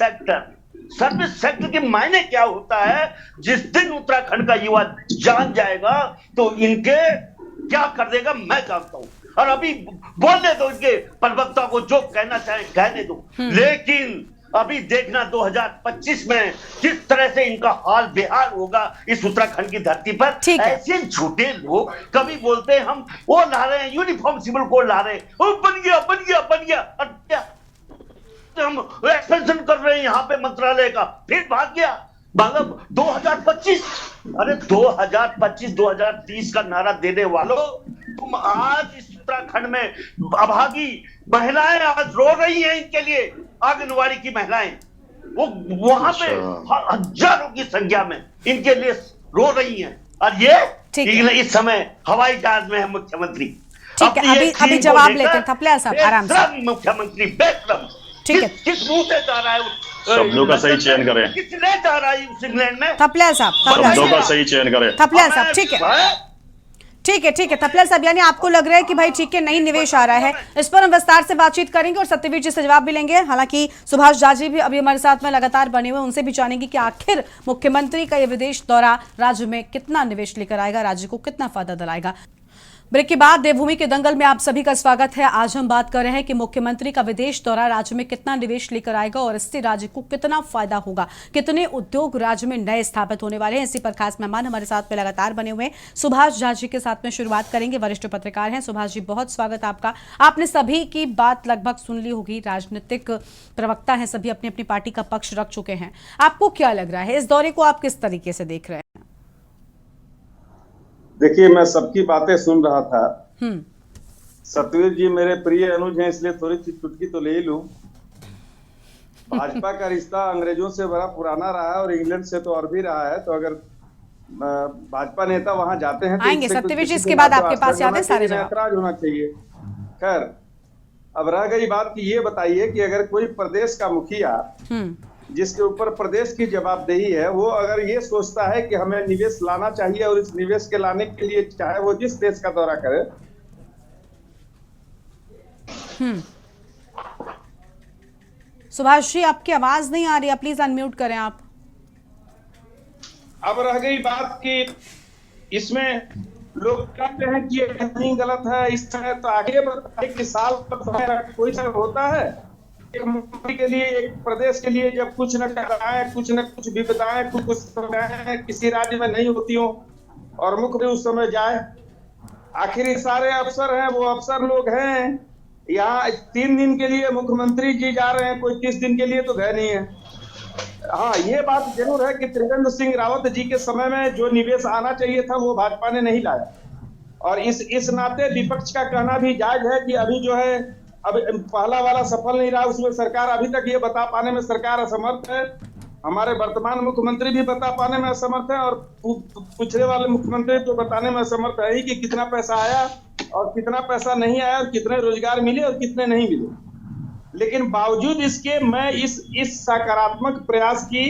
सेक्टर के मायने क्या होता है? जिस दिन उत्तराखंड का युवा जान जाएगा तो इनके क्या कर देगा मैं जानता हूं, और अभी बोलने दो इनके प्रवक्ता को जो कहना चाहे कहने दो। लेकिन अभी देखना 2025 में किस तरह से इनका हाल बेहाल होगा इस उत्तराखंड की धरती पर। ऐसे झूठे लोग कभी बोलते हैं हम वो ला रहे हैं, यूनिफॉर्म सिविल कोड ला रहे हैं, वो बन गया, हम एक्सपेंशन कर रहे हैं यहाँ पे मंत्रालय का, फिर भाग गया। मतलब 2025, अरे 2025-2030 का नारा देने वालों, तुम आज इस उत्तराखंड में अभागी महिलाएं आज रो रही हैं इनके लिए, आंगनवाड़ी की महिलाएं वो वहां पे हजारों की संख्या में इनके लिए रो रही हैं, और ये इस समय हवाई जहाज में है मुख्यमंत्री। ठीक है, अभी जवाब लेते हैं थपलियाल साहब आराम से। मुख्यमंत्री बेशरम, ठीक है, किस मुंह से जा रहा है? शब्दों का सही चयन करें। किसने जा रहा है उस इंग्लैंड में? थपलियाल साहब, शब्दों का सही चयन करें। थपलियाल साहब, ठीक है थपलियाल साहब, यानी आपको लग रहा है कि भाई ठीक है नहीं निवेश आ रहा है, इस पर हम विस्तार से बातचीत करेंगे और सत्यवीर जी से जवाब भी लेंगे। हालांकि सुभाष झा जी भी अभी हमारे साथ में लगातार बने हुए, उनसे भी जानेंगे कि आखिर मुख्यमंत्री का ये विदेश दौरा राज्य में कितना निवेश लेकर आएगा, राज्य को कितना फायदा दिलाएगा। ब्रेक के बाद देवभूमि के दंगल में आप सभी का स्वागत है। आज हम बात कर रहे हैं कि मुख्यमंत्री का विदेश दौरा राज्य में कितना निवेश लेकर आएगा और इससे राज्य को कितना फायदा होगा, कितने उद्योग राज्य में नए स्थापित होने वाले हैं। इसी पर खास मेहमान हमारे साथ में लगातार बने हुए हैं। सुभाष झा जी के साथ में शुरुआत करेंगे, वरिष्ठ पत्रकार हैं। सुभाष जी, बहुत स्वागत आपका। आपने सभी की बात लगभग सुन ली होगी, राजनीतिक प्रवक्ता हैं, सभी अपनी अपनी पार्टी का पक्ष रख चुके हैं। आपको क्या लग रहा है, इस दौरे को आप किस तरीके से देख रहे हैं? देखिए, मैं सबकी बातें सुन रहा था। सतवीर जी मेरे प्रिय अनुज हैं, इसलिए थोड़ी सी चुटकी तो ले ही लूं। भाजपा का रिश्ता अंग्रेजों से बड़ा पुराना रहा है और इंग्लैंड से तो और भी रहा है। तो अगर भाजपा नेता वहां जाते हैं तो आएंगे सत्यवीर जी, इसके बाद आपके पास याद है सारे जवाब। ऐतराज होना चाहिए। खैर, अब रह गई बात कि ये बताइए कि अगर कोई प्रदेश का मुखिया जिसके ऊपर प्रदेश की जवाबदेही है, वो अगर ये सोचता है कि हमें निवेश लाना चाहिए और इस निवेश के लाने के लिए चाहे वो जिस देश का दौरा करे, सुभाष जी, आपकी आवाज नहीं आ रही है, प्लीज अनम्यूट करें आप। अब रह गई बात कि इसमें लोग कहते हैं कि ये नहीं गलत है, इस समय तो आगे बताए कि साल पर कोई समय होता है एक मुख्यमंत्री के लिए, एक प्रदेश के लिए, जब कुछ न कराएं, कुछ न कुछ विपदाएं कुछ किसी राज्य में नहीं होती हो और मुख्यमंत्री उस समय जाए। आखिर ये सारे अफसर हैं, वो अफसर लोग हैं, यहाँ 3 दिन के लिए मुख्यमंत्री जी जा रहे हैं, कोई 30 दिन के लिए तो गए नहीं है। हाँ, ये बात जरूर है कि त्रिवेंद्र सिंह रावत जी के समय में जो निवेश आना चाहिए था वो भाजपा ने नहीं लाया, और इस नाते विपक्ष का कहना भी जायज है कि अभी जो है अब पहला वाला सफल नहीं रहा, उसमें सरकार अभी तक ये बता पाने में सरकार असमर्थ है, हमारे वर्तमान मुख्यमंत्री भी बता पाने में असमर्थ है, और पिछले वाले मुख्यमंत्री तो बताने में असमर्थ है ही कि कितना पैसा आया और कितना पैसा नहीं आया, और कितने रोजगार मिले और कितने नहीं मिले। लेकिन बावजूद इसके मैं इस सकारात्मक प्रयास की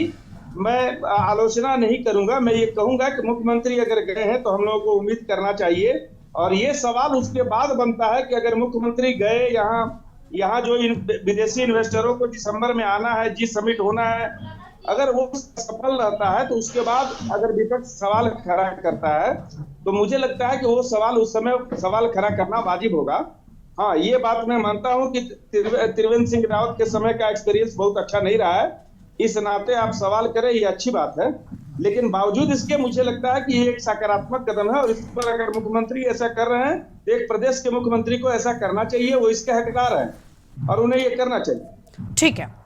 मैं आलोचना नहीं करूंगा। मैं ये कहूंगा कि मुख्यमंत्री अगर गए हैं तो हम लोगों को उम्मीद करना चाहिए, और ये सवाल उसके बाद बनता है कि अगर मुख्यमंत्री गए यहाँ जो विदेशी इन्वेस्टरों को दिसंबर में आना है, जी समिट होना है, अगर वो सफल रहता है तो उसके बाद अगर विपक्ष सवाल खड़ा करता है तो मुझे लगता है कि वो सवाल उस समय सवाल खड़ा करना वाजिब होगा। हाँ, ये बात मैं मानता हूँ कि त्रिवेंद्र सिंह रावत के समय का एक्सपीरियंस बहुत अच्छा नहीं रहा है, इस नाते आप सवाल करें, ये अच्छी बात है, लेकिन बावजूद इसके मुझे लगता है कि ये एक सकारात्मक कदम है, और इस पर अगर मुख्यमंत्री ऐसा कर रहे हैं तो एक प्रदेश के मुख्यमंत्री को ऐसा करना चाहिए, वो इसके हकदार हैं और उन्हें ये करना चाहिए। ठीक है,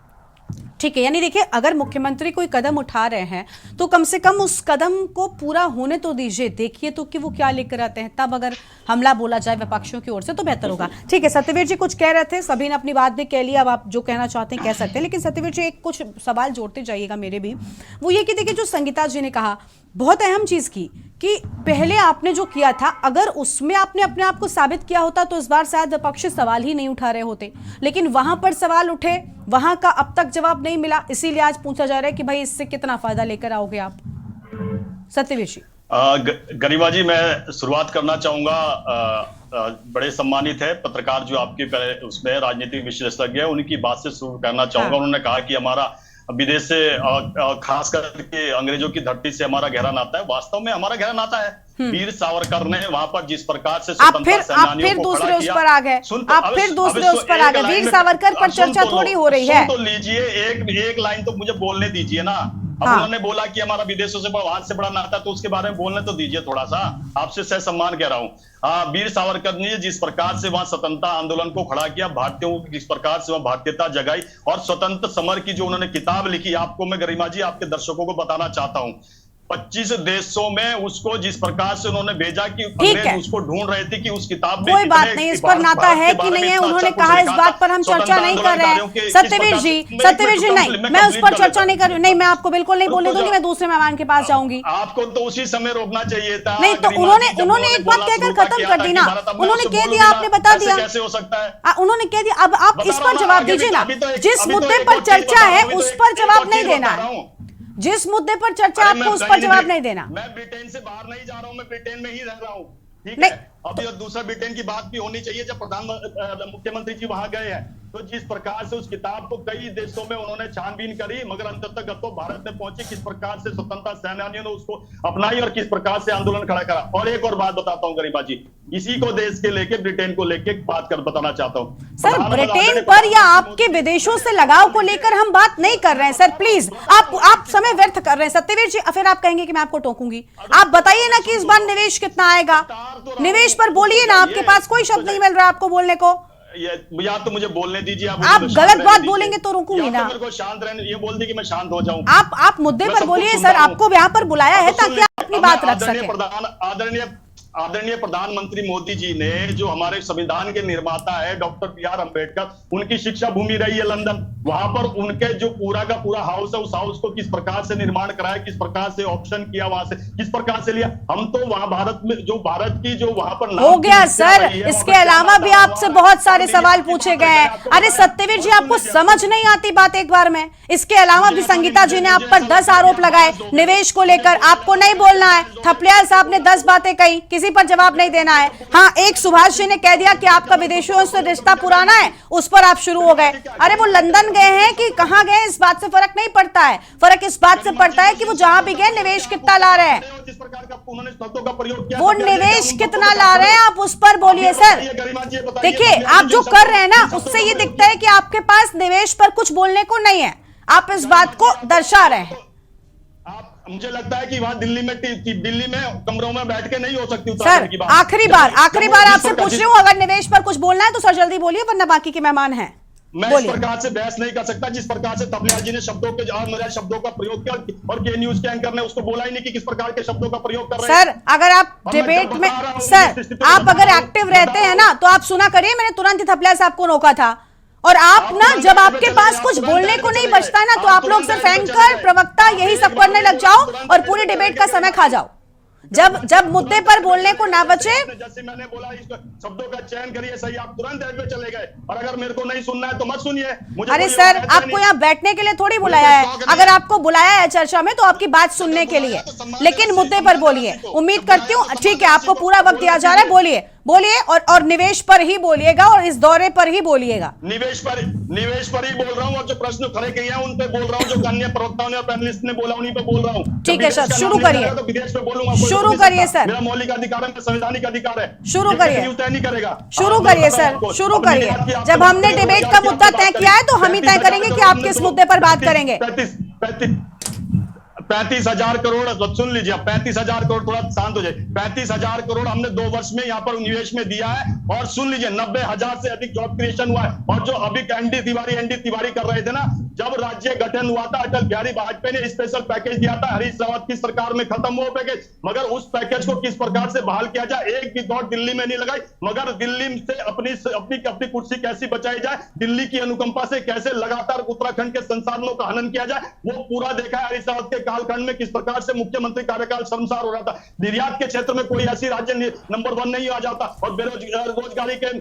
ठीक है, यानी देखिए, अगर मुख्यमंत्री कोई कदम उठा रहे हैं तो कम से कम उस कदम को पूरा होने तो दीजिए, देखिए तो कि वो क्या लेकर आते हैं, तब अगर हमला बोला जाए विपक्षियों की ओर से तो बेहतर होगा। ठीक है, सत्यवीर जी कुछ कह रहे थे, सभी ने अपनी बात भी कह लिया, अब आप जो कहना चाहते हैं कह सकते हैं, लेकिन सत्यवीर जी एक कुछ सवाल जोड़ते जाइएगा मेरे भी, वो ये कि देखिए जो संगीता जी ने कहा बहुत अहम चीज की कि पहले आपने जो किया था अगर उसमें आपने अपने आप को साबित किया होता तो इस बार शायद विपक्ष सवाल ही नहीं उठा रहे होते, लेकिन वहां पर सवाल उठे, वहां का अब तक जवाब नहीं मिला, इसीलिए आज पूछा जा रहा है कि भाई इससे कितना फायदा लेकर आओगे आप। सत्यवीर जी। गरिमा जी, मैं शुरुआत करना चाहूंगा, बड़े सम्मानित है पत्रकार जो आपके उसमें राजनीतिक विशेषज्ञ है, उनकी बात से शुरू करना चाहूंगा। उन्होंने कहा कि हमारा विदेश से खास करके अंग्रेजों की धरती से हमारा गहरा नाता है। वास्तव में हमारा गहरा नाता है। वीर सावरकर ने वहां पर जिस प्रकार से स्वतंत्रता सेनानियों को खड़ा किया, पर आ गए, आप फिर दूसरे उस पर आ गए। वीर सावरकर पर चर्चा थोड़ी हो रही है। तो लीजिए, एक लाइन तो मुझे बोलने दीजिए ना। अब उन्होंने बोला कि हमारा विदेशों से वहां से बड़ा नाता, तो उसके बारे में बोलने तो दीजिए थोड़ा सा। आपसे सह सम्मान कह रहा हूँ। वीर सावरकर ने जिस प्रकार से वहां स्वतंत्रता आंदोलन को खड़ा किया, भारतीयों की किस प्रकार से वहां भारतीयता जगाई, और स्वतंत्र समर की जो उन्होंने किताब लिखी, आपको मैं गरिमा जी आपके दर्शकों को बताना चाहता हूँ, 25 देशों में उसको जिस प्रकार से उन्होंने भेजा कि अंग्रेज उसको ढूंढ रहे थे कि उस किताब में कोई बात नहीं, इस पर नाता है कि नहीं है, उन्होंने कहा इस बात पर हम चर्चा नहीं कर रहे हैं। सत्यवीर जी नहीं, मैं उस पर चर्चा नहीं कर रही, नहीं मैं आपको बिल्कुल नहीं बोलने दूंगी, मैं दूसरे मेहमान के पास जाऊंगी। आपको तो उसी समय रोकना चाहिए था। नहीं तो उन्होंने एक बात कहकर खत्म कर दी ना, उन्होंने कह दिया, आपने बता दिया, कैसे हो सकता है? उन्होंने कह दिया। अब आप इस पर जवाब दीजिए ना, जिस मुद्दे पर चर्चा है उस पर जवाब नहीं देना है, जिस मुद्दे पर चर्चा आपको उस पर जवाब नहीं देना। मैं ब्रिटेन से बाहर नहीं जा रहा हूं, मैं ब्रिटेन में ही रह रहा हूं, ठीक है। अभी दूसरा ब्रिटेन की बात भी होनी चाहिए। जब मुख्यमंत्री जी वहां गए हैं तो जिस प्रकार से उस किताब को कई देशों में उन्होंने छानबीन करी, मगर अंततः तो भारत में पहुंचे, किस प्रकार से स्वतंत्रता सेनानियों ने उसको अपनाई और किस प्रकार से आंदोलन खड़ा करा। और एक और बात बताता हूं गरिमा जी, इसी को देश के लेके ब्रिटेन को लेके बात कर बताना चाहता हूं सर। ब्रिटेन पर या आपके विदेशों से लगाव को लेकर हम बात नहीं कर रहे हैं सर, प्लीज आप समय व्यर्थ कर रहे हैं। सत्यवीर जी फिर आप कहेंगे कि मैं आपको टोकूंगी। आप बताइए ना कि इस बार निवेश कितना आएगा, निवेश पर बोलिए ना, आपके पास कोई शब्द नहीं मिल रहा आपको बोलने को। या तो मुझे बोलने दीजिए, आप गलत बात बोलेंगे तो रोकूंगी ना। मेरे को शांत रहने, ये बोल दी कि मैं शांत हो जाऊं। आप मुद्दे पर बोलिए सर, आपको यहाँ पर बुलाया है ताकि आप अपनी बात रख सकें। आदरणीय प्रधानमंत्री मोदी जी ने, जो हमारे संविधान के निर्माता है डॉक्टर बी.आर. अम्बेडकर, उनकी शिक्षा भूमि रही है लंदन। वहां पर उनके जो पूरा का पूरा हाउस है, उस हाउस को किस प्रकार से निर्माण कराया, किस प्रकार से ऑप्शन किया, वहां से किस प्रकार से लिया। हम तो वहां भारत में जो भारत की जो वहां पर हो गया सर। इसके अलावा भी आपसे बहुत सारे सवाल पूछे गए हैं। अरे सत्यवीर जी, आपको समझ नहीं आती बात एक बार में। इसके अलावा भी संगीता जी ने आप पर 10 आरोप लगाए निवेश को लेकर, आपको नहीं बोलना है। थपलियाल साहब ने 10 बातें कही, किसी पर जवाब नहीं देना है। हाँ, एक सुभाष जी ने कह दिया कि आपका विदेशियों से रिश्ता पुराना है, उस पर आप शुरू हो गए। अरे वो लंदन गए हैं कि कहां गए, इस बात से फर्क नहीं पड़ता है। फर्क इस बात से पड़ता है कि वो जहां भी गए निवेश कितना ला रहे हैं, जिस प्रकार का उन्होंने शब्दों का प्रयोग किया, वो निवेश कितना ला रहे हैं, आप उस पर बोलिए सर। देखिए, आप जो कर रहे हैं ना, उससे ये दिखता है कि आपके पास निवेश पर कुछ बोलने को नहीं है। आप इस बात को दर्शा रहे हैं। मुझे लगता है कि वहां दिल्ली में कमरों में बैठ के नहीं हो सकती सर। आखिरी बार आपसे पूछ रही हूँ, अगर निवेश पर कुछ बोलना है तो सर जल्दी बोलिए, वरना बाकी के मेहमान हैं। मैं इस प्रकार से बहस नहीं कर सकता जिस प्रकार से तबलिया जी ने शब्दों का प्रयोग किया और के न्यूज के एंकर ने उसको बोला ही नहीं कि किस प्रकार के शब्दों का प्रयोग कर रहे हैं। सर, अगर आप डिबेट में, सर आप अगर एक्टिव रहते हैं ना तो आप सुना करिए, मैंने तुरंत ही थपलिया साहब को रोका था। और आप ना, जब आपके पास कुछ बोलने को नहीं बचता है ना, तो आप लोग सिर्फ एंकर, प्रवक्ता यही सब करने लग जाओ और पूरी डिबेट का समय खा जाओ। जब मुद्दे पर बोलने को ना बचे, जैसे मैंने बोला, इस शब्दों का चयन करिए सही, आप तुरंत एड पे चले गए। और अगर मेरे को नहीं सुनना है तो मत सुनिए। अरे सर, आपको यहाँ बैठने के लिए थोड़ी बुलाया है। अगर आपको बुलाया है चर्चा में तो आपकी बात सुनने के लिए, लेकिन मुद्दे पर बोलिए। उम्मीद करती हूँ, ठीक है, आपको पूरा वक्त दिया जा रहा है, बोलिए और निवेश पर ही बोलिएगा और इस दौरे पर ही बोलिएगा। निवेश पर ही बोल रहा हूँ और जो प्रश्न खड़े किए हैं उन पे बोल रहा हूँ, जो अन्य प्रवक्ताओं ने और पैनलिस्ट ने बोला उन्हीं पे बोल रहा हूँ। ठीक है सर, शुरू करिए। तो विदेश पे बोलूंगा, शुरू करिए सर। मेरा मौलिक अधिकार है, संवैधानिक अधिकार है। शुरू करिए। तय नहीं करेगा। शुरू करिए सर, शुरू करिए। जब हमने डिबेट का मुद्दा तय किया है तो हम ही तय करेंगे कि आप किस मुद्दे पर बात करेंगे। 35,000 करोड़, सुन लीजिए, 35,000 करोड़, थोड़ा शांत हो जाए। 35,000 करोड़ हमने 2 वर्ष में यहाँ पर निवेश में दिया है। और सुन लीजिए, 90,000 से अधिक जॉब क्रिएशन हुआ है। और जो अभी एनडी तिवारी कर रहे थे ना, जब राज्य गठन हुआ था, अटल बिहारी वाजपेयी ने स्पेशल पैकेज दिया था। हरीश रावत की सरकार में खत्म हुआ पैकेज, मगर उस पैकेज को किस प्रकार से बहाल किया जाए, एक भी दौड़ दिल्ली में नहीं लगाई। मगर दिल्ली से अपनी कुर्सी कैसी बचाई जाए, दिल्ली की अनुकंपा से कैसे लगातार उत्तराखंड के संसाधनों का हनन किया जाए, वो पूरा देखा है हरीश रावत के कालखंड में। किस प्रकार से मुख्यमंत्री कार्यकाल शर्मसार हो रहा था। निर्यात के क्षेत्र में कोई ऐसी राज्य नंबर 1 नहीं आ जाता और बेरोजगारी के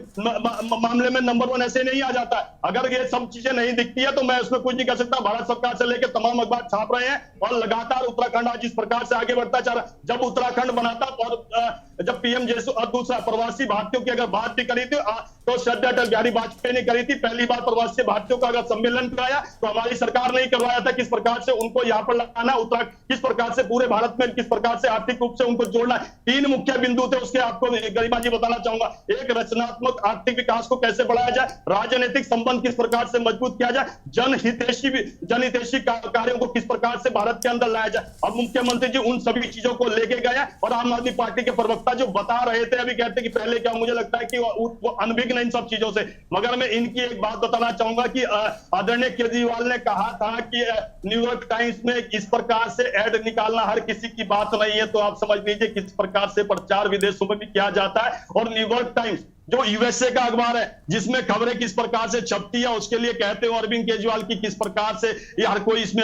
मामले में नंबर 1 ऐसे नहीं आ जाता। अगर ये सब चीजें नहीं दिखती है तो मैं उसमें कुछ नहीं कर सकता। भारत सरकार से लेकर तमाम अखबार छाप रहे हैं और लगातार उत्तराखंड आज जिस प्रकार से आगे बढ़ता जा रहा। जब उत्तराखंड बना था और जब पीएम जैसे और दूसरा प्रवासी भारतीयों की अगर बात भी करी थी तो श्रद्धा अटल बिहारी वाजपेयी ने करी थी। पहली बार प्रवासी भारतीयों का अगर सम्मेलन कराया तो हमारी सरकार नहीं करवाया था। किस प्रकार से उनको यहाँ पर लाना, उत्तराखंड किस प्रकार से पूरे भारत में किस प्रकार से आर्थिक रूप से उनको जोड़ना, 3 मुख्य बिंदु थे। उसके आपको गरिमा जी बताना चाहूंगा। एक, रचनात्मक आर्थिक विकास को कैसे बढ़ाया जाए, राजनीतिक संबंध किस प्रकार से मजबूत किया जाए, जनहितैषी कार्यों को किस प्रकार से भारत के अंदर लाया जाए। अब मुख्यमंत्री जी उन सभी चीजों को लेके गए और आम आदमी पार्टी के प्रवक्ता जो बता रहे थे, अभी कहते कि पहले क्या, मुझे लगता है कि वो अनभिज्ञ इन सब चीजों से। मगर मैं इनकी एक बात बताना चाहूंगा कि आदरणीय केजरीवाल ने कहा था कि न्यूयॉर्क टाइम्स में इस प्रकार से ऐड निकालना हर किसी की बात नहीं है। तो आप समझ लीजिए किस प्रकार से प्रचार विदेशों में भी किया जाता है। और न्यूयॉर्क टाइम्स जो यूएसए का अखबार है जिसमें खबरें किस प्रकार से छपती है, उसके लिए कहते हो अरविंद केजरीवाल की किस प्रकार से हर कोई इसमें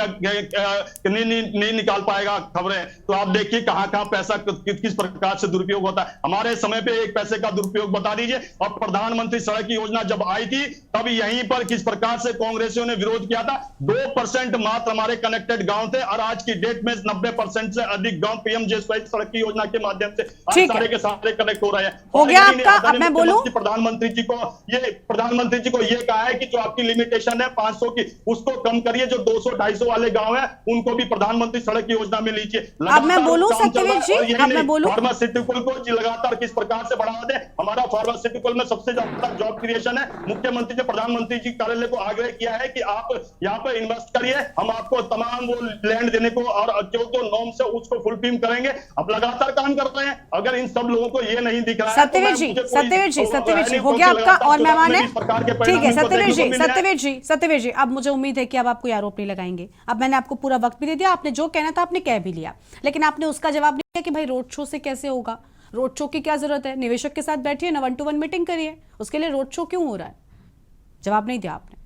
नहीं निकाल पाएगा खबरें। तो आप देखिए कहां पैसा किस प्रकार से दुरुपयोग होता है। हमारे समय पे एक पैसे का दुरुपयोग बता दीजिए। और प्रधानमंत्री सड़क योजना जब आई थी तब यहीं पर किस प्रकार से कांग्रेसियों ने विरोध किया था। 2% मात्र हमारे कनेक्टेड गांव थे और आज की डेट में 90% से अधिक गांव पीएमजीएसवाई सड़क की योजना के माध्यम से सारे के सारे कनेक्ट हो रहे हैं। हो गया आपका, अब मैं बोलूं प्रधानमंत्री जी को ये कहा है कि जो आपकी लिमिटेशन है 500 की, उसको कम करिए। जो 200-250 वाले गांव है उनको भी प्रधानमंत्री सड़क योजना में लीजिए। अब मैं बोलूं सत्यवीर जी, अब मैं बोलूं फार्मास्यूटिकल को लगातार किस प्रकार से बढ़ावा दें। हमारा फार्मास्यूटिकल में सबसे ज्यादा जॉब क्रिएशन है। मुख्यमंत्री ने प्रधानमंत्री जी कार्यालय को आग्रह किया है कि आप यहाँ पर इन्वेस्ट करिए, हम आपको तमाम वो लैंड देने को और जो नॉर्म्स है उसको फुलफिल करेंगे। अब लगातार काम कर रहे हैं। अगर इन सब लोगों को ये नहीं दिख रहा है, सत्यवीर जी हो गया आपका और मेहमान है, ठीक है। सत्यवीर जी अब मुझे उम्मीद है कि अब आप कोई आरोप नहीं लगाएंगे। अब मैंने आपको पूरा वक्त भी दे दिया, आपने जो कहना था आपने कह भी लिया, लेकिन आपने उसका जवाब नहीं दिया कि भाई रोड शो से कैसे होगा, रोड शो की क्या जरूरत है, निवेशक के साथ बैठिए ना, 1-to-1 मीटिंग करिए, उसके लिए रोड शो क्यों हो रहा है, जवाब नहीं दिया आपने।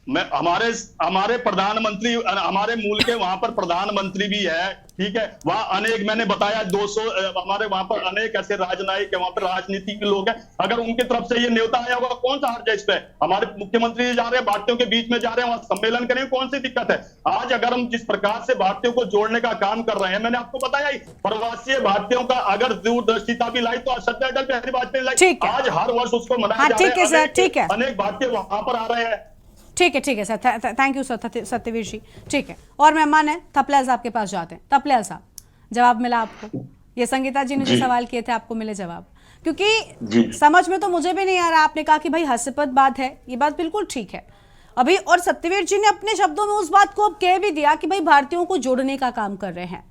मैं हमारे प्रधानमंत्री, हमारे मूल के वहां पर प्रधानमंत्री भी है, ठीक है। वहां अनेक, मैंने बताया 200 हमारे वहां पर अनेक ऐसे राजनयिक है, वहां पर राजनीति के लोग हैं। अगर उनकी तरफ से ये न्योता आया होगा, कौन सा हर्ज है इस पे। हमारे मुख्यमंत्री जा रहे हैं, भारतीयों के बीच में जा रहे हैं, वहां सम्मेलन करें, कौन सी दिक्कत है। आज अगर हम जिस प्रकार से भारतीयों को जोड़ने का काम कर रहे हैं, मैंने आपको बताया ही, प्रवासी भारतीयों का अगर दूरदर्शिता भी लाई तो श्रद्धा अटल बिहारी वाजपेयी लाई, आज हर वर्ष उसको मनाया जा रहा है। ठीक है, अनेक भारतीय वहां पर आ रहे हैं। ठीक है sir, thank you sir Satyaveer ji. ठीक है, और मेहमान है थपलियाल साहब के पास जाते हैं। थपलियाल साहब, जवाब मिला आपको? ये संगीता जी ने जो सवाल किए थे आपको मिले जवाब? क्योंकि समझ में तो मुझे भी नहीं आ रहा। आपने कहा कि भाई हास्यास्पद बात है, ये बात बिल्कुल ठीक है अभी, और सत्यवीर जी ने अपने शब्दों में उस बात को अब कह भी दिया कि भाई भारतीयों को जोड़ने का काम कर रहे हैं,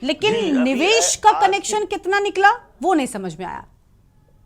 लेकिन निवेश का कनेक्शन कितना निकला वो नहीं समझ में आया।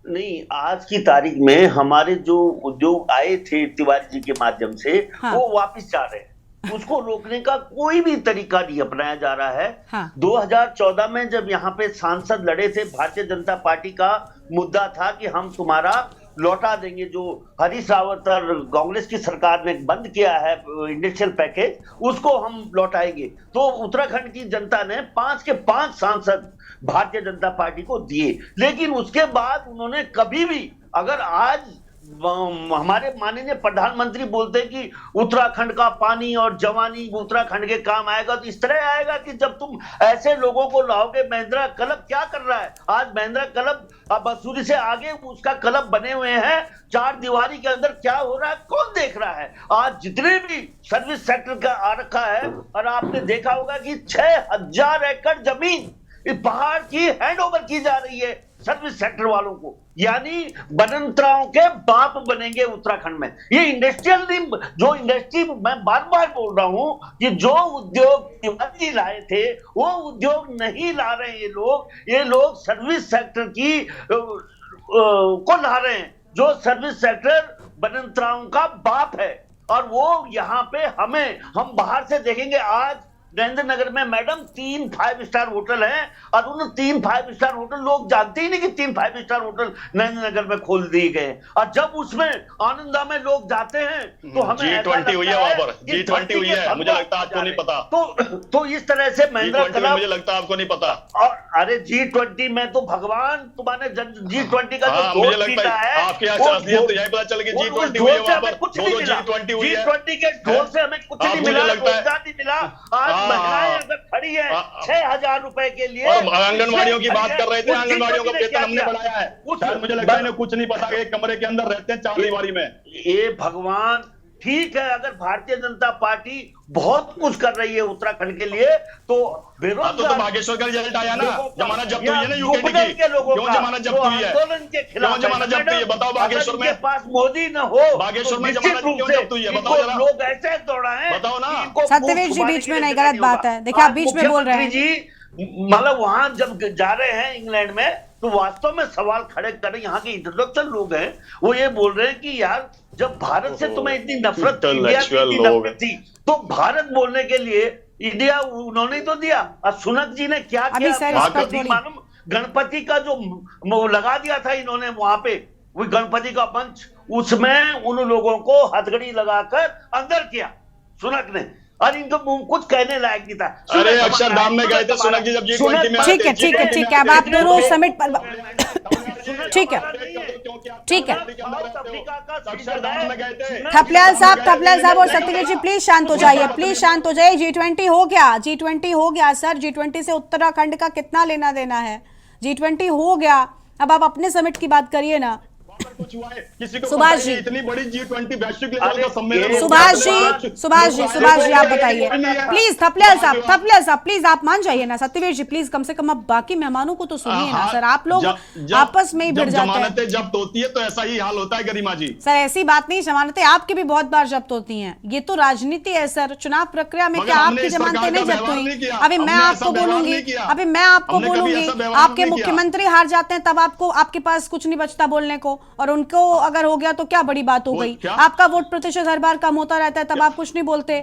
नहीं, आज की तारीख में हमारे जो उद्योग आए थे तिवारी जी के माध्यम से, हाँ। वो वापस जा रहे हैं। उसको रोकने का कोई भी तरीका नहीं अपनाया जा रहा है। हाँ। 2014 में जब यहाँ पे सांसद लड़े थे, भारतीय जनता पार्टी का मुद्दा था कि हम तुम्हारा लौटा देंगे जो हरीश रावत और कांग्रेस की सरकार ने बंद किया है इंडस्ट्रियल पैकेज, उसको हम लौटाएंगे। तो उत्तराखंड की जनता ने 5 के 5 सांसद भारतीय जनता पार्टी को दिए, लेकिन उसके बाद उन्होंने कभी भी, अगर आज हमारे माननीय प्रधानमंत्री बोलते हैं कि उत्तराखंड का पानी और जवानी उत्तराखंड के काम आएगा, तो इस तरह आएगा कि जब तुम ऐसे लोगों को लाओगे। महेंद्र क्लब क्या कर रहा है आज? महेंद्र क्लब अब मसूरी से आगे उसका क्लब बने हुए हैं, 4 दीवारी के अंदर क्या हो रहा है कौन देख रहा है? आज जितने भी सर्विस सेक्टर का आ रखा है, और आपने देखा होगा कि 6000 एकड़ जमीन इस पहाड़ की हैंडओवर की जा रही है सर्विस सेक्टर वालों को, यानी बनंतराओं के बाप बनेंगे उत्तराखंड में। ये इंडस्ट्रियल, जो इंडस्ट्री मैं बार बार बोल रहा हूं कि जो उद्योग तिवारी लाए थे वो उद्योग नहीं ला रहे ये लोग सर्विस सेक्टर की को ला रहे हैं, जो सर्विस सेक्टर बनंतराओं का बाप है। और वो यहाँ पे हम बाहर से देखेंगे। आज नरेंद्र नगर में मैडम 3 5 स्टार होटल हैं, और उन 3 5 स्टार होटल लोग जानते ही नहीं कि 3 5 स्टार होटल नरेंद्र नगर में खोल दिए गए। और जब उसमें आनंदा में लोग जाते हैं तो हमें G20 हुई है, वहां पर G20 हुई है, मुझे लगता है आपको नहीं पता। तो इस तरह से महेंद्र क्लब, मुझे लगता है आपको नहीं पता। और अरे G20 में तो भगवान तुम्हारे G20 का जो मुझे लगता है आपके यहाँ तो यही पता चल गया G20 हुई है, वहां पर कुछ नहीं मिला। G20 के ढोल से हमें कुछ नहीं मिला, रोजगार नहीं मिला। आज महिलाएं अगर खड़ी है 6000 रुपए के लिए, और आंगनबाड़ियों की बात कर रहे थे, आंगनबाड़ियों का वेतन हमने बढ़ाया है। मुझे लगता है कुछ नहीं पता, एक कमरे के अंदर रहते हैं 4 दीवारी में। ये भगवान, ठीक है अगर भारतीय जनता पार्टी बहुत कुछ कर रही है उत्तराखंड के लिए, तो बेरोजगार, तो बागेश्वर का रिजल्ट आया ना, जमानत जब्त हुई है ना यूकेटी की, क्यों जमानत जब्त हुई है? आंदोलन के खिलाफ क्यों जमानत जब्त हुई है बताओ? बागेश्वर में पास मोदी न हो, बागेश्वर में जमानत क्यों जब्त हुई है बताओ जरा, लोग ऐसे दौड़ाए बताओ ना। सत्यवीर जी बीच में नहीं, गलत बात है। देखिए आप बीच में बोल रहे हैं जी, मतलब वहां जब जा रहे हैं इंग्लैंड में, तो वास्तव में सवाल खड़े कर रहे यहाँ के इंटेलेक्चुअल लोग हैं, वो ये बोल रहे हैं कि यार जब भारत से तुम्हें इतनी नफरत, इंडिया की इतनी नफरत थी, तो भारत बोलने के लिए इंडिया उन्होंने तो दिया। और सुनक जी ने क्या किया मालूम? गणपति का जो लगा दिया था इन्होंने वहां पे, वो गणपति का मंच, उसमें उन लोगों को हथकड़ी लगाकर अंदर किया सुनक ने, और इनको कुछ कहने लायक नहीं था। अरे अक्षरधाम में गए थे सुनक जी जब G20 में। ठीक है अब आप दोनों समिट पर ठीक है थपलियाल साहब और सत्यवीर जी प्लीज शांत हो जाइए, प्लीज शांत हो जाइए। G20 हो गया सर, G20 से उत्तराखंड का कितना लेना देना है? G20 हो गया, अब आप अपने समिट की बात करिए ना। सुभाष जी, इतनी बड़ी G20 वैश्विक लेवल का सम्मेलन, सुभाष जी आप बताइए प्लीज। थपलियाल साहब प्लीज आप मान जाइए ना। सत्यवीर जी प्लीज कम से कम अब बाकी मेहमानों को तो सुनिए ना सर, आप लोग आपस में ही भिड़ जाते हैं। जमानतें जब्त होती है तो ऐसा ही हाल होता है गरिमा जी। सर ऐसी बात नहीं, जमानतें आपकी भी बहुत बार जब्त होती हैं, ये तो राजनीति है सर। चुनाव प्रक्रिया में क्या आपकी जमानतें नहीं जब्त हुई? अभी मैं आपको बोलूंगी, आपके मुख्यमंत्री हार जाते हैं तब आपके पास कुछ नहीं बचता बोलने को, और उनको अगर हो गया तो क्या बड़ी बात हो गई? आपका वोट प्रतिशत हर बार कम होता रहता है, तब आप कुछ नहीं बोलते।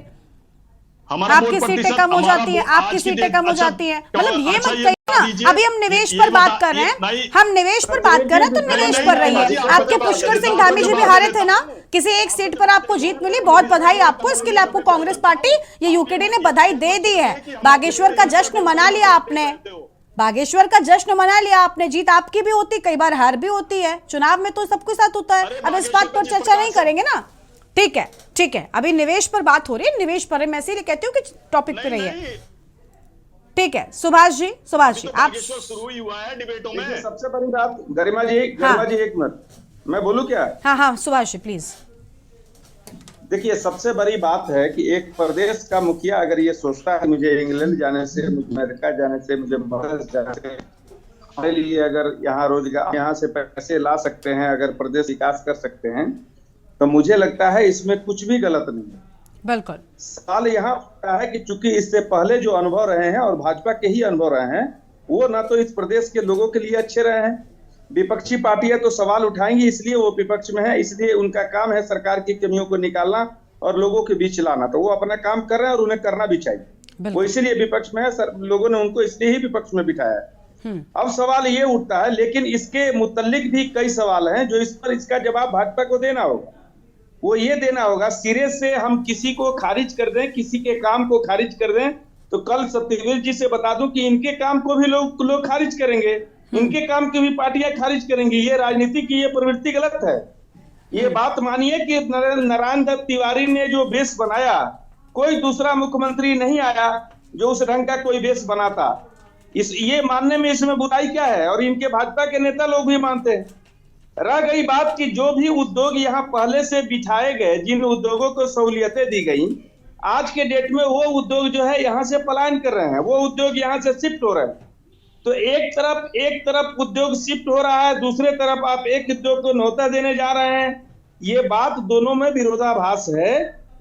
आपकी सीटें कम हो जाती है, मतलब ये मत कहिए ना। अभी हम निवेश पर बात कर रहे हैं, तो निवेश पर रहिए। आपके पुष्कर सिंह धामी जी भी हारे थे ना, किसी एक सीट पर आपको जीत मिली, बहुत बधाई आपको। इसके लिए आपको कांग्रेस पार्टी ये यूकेडी ने बधाई दे दी है। बागेश्वर का जश्न मना लिया आपने, जीत आपकी भी होती, कई बार हार भी होती है, चुनाव में तो सबके साथ होता है। अब इस बात पर चर्चा नहीं करेंगे ना, ठीक है अभी निवेश पर बात हो रही है, निवेश पर मैं इसीलिए कहती हूँ कि टॉपिक पे रहिए। ठीक है सुभाष जी आप शुरू ही हुआ है डिबेटों में। सबसे बड़ी बात गरिमा जी, एक मिनट मैं बोलूं क्या? हाँ सुभाष जी प्लीज। देखिए, सबसे बड़ी बात है कि एक प्रदेश का मुखिया अगर ये सोचता है मुझे इंग्लैंड जाने से, मुझे अमेरिका जाने से, मुझे मॉरिशस जाने से, हमारे लिए अगर यहाँ रोजगार, यहाँ से पैसे ला सकते हैं, अगर प्रदेश विकास कर सकते हैं, तो मुझे लगता है इसमें कुछ भी गलत नहीं है। बिल्कुल। सवाल यहाँ होता है कि चूंकि इससे पहले जो अनुभव रहे हैं और भाजपा के ही अनुभव रहे हैं, वो ना तो इस प्रदेश के लोगों के लिए अच्छे रहे हैं। विपक्षी पार्टियां तो सवाल उठाएंगी, इसलिए वो विपक्ष में है, इसलिए उनका काम है सरकार की कमियों को निकालना और लोगों के बीच लाना। तो वो अपना काम कर रहे हैं और उन्हें करना भी चाहिए। वो इसीलिए विपक्ष में है, लोगों ने उनको इसलिए ही विपक्ष में बिठाया है। अब सवाल ये उठता है, लेकिन इसके मुतल्लिक भी कई सवाल हैं जो इस पर इसका जवाब भाजपा को देना होगा। वो ये देना होगा, सिरे से हम किसी को खारिज कर दें, किसी के काम को खारिज कर दें, तो कल सत्यवीर जी से बता दूं कि इनके काम को भी लोग खारिज करेंगे, इनके काम की भी पार्टियां खारिज करेंगी। ये राजनीति की ये प्रवृत्ति गलत है। ये बात मानिए कि नारायण दत्त तिवारी ने जो बेस बनाया, कोई दूसरा मुख्यमंत्री नहीं आया जो उस ढंग का कोई बेस बनाता। ये मानने में इसमें बुराई क्या है? और इनके भाजपा के नेता लोग भी मानते हैं। रह गई बात कि जो भी उद्योग यहाँ पहले से बिठाए गए, जिन उद्योगों को सहूलियतें दी गई, आज के डेट में वो उद्योग जो है यहाँ से पलायन कर रहे हैं, वो उद्योग यहाँ से शिफ्ट हो रहे हैं। तो एक तरफ उद्योग शिफ्ट हो रहा है, दूसरे तरफ आप एक उद्योग को न्योता देने जा रहे हैं। ये बात दोनों में विरोधाभास है।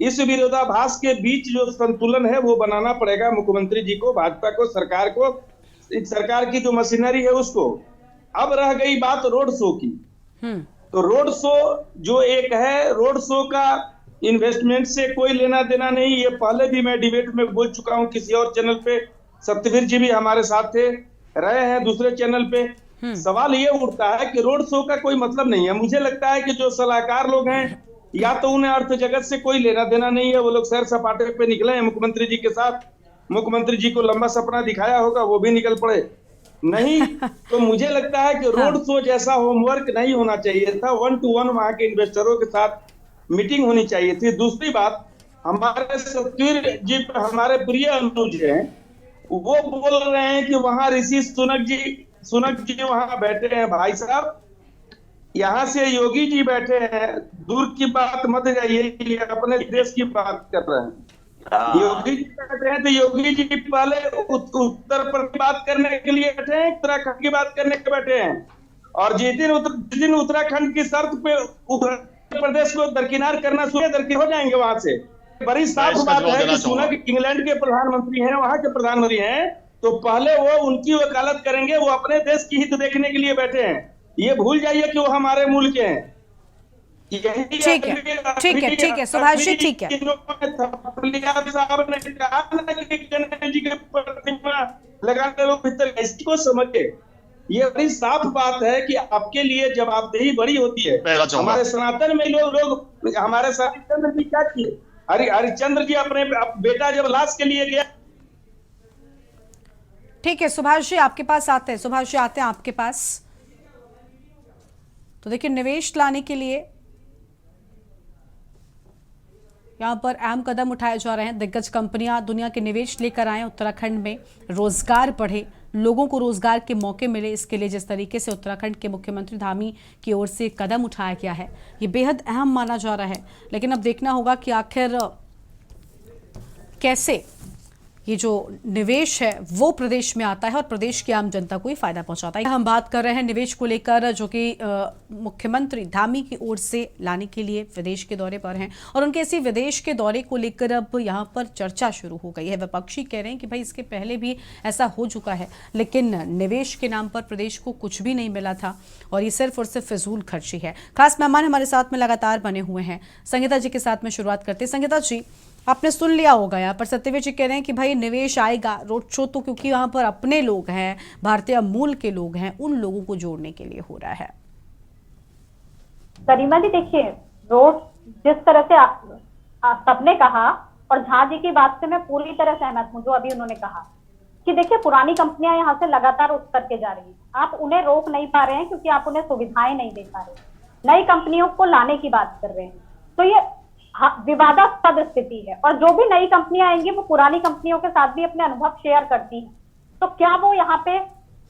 इस विरोधाभास के बीच जो संतुलन है वो बनाना पड़ेगा मुख्यमंत्री जी को, भाजपा को, सरकार को, सरकार की जो मशीनरी है उसको। अब रह गई बात रोड शो की, तो रोड शो जो एक है, रोड शो का इन्वेस्टमेंट से कोई लेना देना नहीं। ये पहले भी मैं डिबेट में बोल चुका हूं किसी और चैनल पे, सत्यवीर जी भी हमारे साथ थे, रहे हैं दूसरे चैनल पे। सवाल ये उठता है कि रोड शो का कोई मतलब नहीं है। मुझे लगता है कि जो सलाहकार लोग हैं, या तो उन्हें अर्थ जगत से कोई लेना देना नहीं है, वो लोग सैर सपाटे पे निकले हैं मुख्यमंत्री जी के साथ, मुख्यमंत्री जी को लंबा सपना दिखाया होगा, वो भी निकल पड़े। नहीं तो मुझे लगता है कि रोड शो जैसा होमवर्क नहीं होना चाहिए था। 1 to 1 वहां के इन्वेस्टरों के साथ मीटिंग होनी चाहिए थी। दूसरी बात, हमारे सत्यवीर जी, हमारे प्रिय अनुज हैं, वो बोल रहे हैं कि वहां ऋषि सुनक जी वहां बैठे हैं। भाई साहब, यहाँ से योगी जी बैठे हैं, दूर की बात मत जाइए, अपने देश की बात कर रहे हैं। योगी जी बैठे हैं तो योगी जी पहले उत्तर प्रदेश की बात करने के लिए बैठे हैं, उत्तराखंड की बात करने के बैठे हैं। और जिस दिन उत्तराखंड की शर्त पे उत्तर प्रदेश को दरकिनार करना शुरू, दरकिनार हो जाएंगे वहां से। बड़ी साफ बात है कि सुनक इंग्लैंड के प्रधानमंत्री हैं, वहां के प्रधानमंत्री हैं, तो पहले वो उनकी वकालत करेंगे। वो अपने देश की हित देखने के लिए बैठे हैं। ये भूल जाइए कि वो हमारे मुल्क के हैं। ठीक है सुभाष जी, ठीक है। साहब ने कहा ना कि गणेश जी के प्रतिमा लगाने लोग भीतर, इसको समझे। ये बड़ी साफ बात है कि आपके लिए जवाबदेही बड़ी होती है। हमारे सनातन में लोग हमारे साथ हरिश्चंद्र जी क्या किए? हरिश्चंद्र जी अपने बेटा जब लाश के लिए गया। ठीक है सुभाष जी, आपके पास आते हैं, सुभाष जी आते हैं आपके पास। तो देखिए, निवेश लाने के लिए यहाँ पर अहम कदम उठाए जा रहे हैं। दिग्गज कंपनियां दुनिया के निवेश लेकर आए उत्तराखंड में, रोजगार बढ़े, लोगों को रोजगार के मौके मिले। इसके लिए जिस तरीके से उत्तराखंड के मुख्यमंत्री धामी की ओर से कदम उठाया गया है, ये बेहद अहम माना जा रहा है। लेकिन अब देखना होगा कि आखिर कैसे ये जो निवेश है वो प्रदेश में आता है और प्रदेश की आम जनता को ही फायदा पहुंचाता है। हम बात कर रहे हैं निवेश को लेकर, जो कि मुख्यमंत्री धामी की ओर से लाने के लिए विदेश के दौरे पर हैं, और उनके इसी विदेश के दौरे को लेकर अब यहाँ पर चर्चा शुरू हो गई है। विपक्षी कह रहे हैं कि भाई इसके पहले भी ऐसा हो चुका है, लेकिन निवेश के नाम पर प्रदेश को कुछ भी नहीं मिला था और ये सिर्फ और सिर्फ फिजूल खर्ची है। खास मेहमान हमारे साथ में लगातार बने हुए हैं, संगीता जी के साथ में शुरुआत करते हैं। संगीता जी, आपने सुन लिया होगा, यहाँ पर सत्यवीर जी कह रहे हैं कि भाई निवेश आएगा, रोड शो तो क्योंकि यहाँ पर अपने लोग हैं, भारतीय मूल के लोग हैं, उन लोगों को जोड़ने के लिए हो रहा है। गरिमा जी देखिए, रोड जिस तरह से सबने कहा, और झा जी की बात से मैं पूरी तरह सहमत हूँ जो अभी उन्होंने कहा कि देखिए पुरानी कंपनियां यहाँ से लगातार उठ करके जा रही है। आप उन्हें रोक नहीं पा रहे हैं क्योंकि आप उन्हें सुविधाएं नहीं दे पा रहे। नई कंपनियों को लाने की बात कर रहे हैं, तो ये विवादास्पद स्थिति है। और जो भी नई कंपनियां आएंगी वो पुरानी कंपनियों के साथ भी अपने अनुभव शेयर करती हैं, तो क्या वो यहाँ पे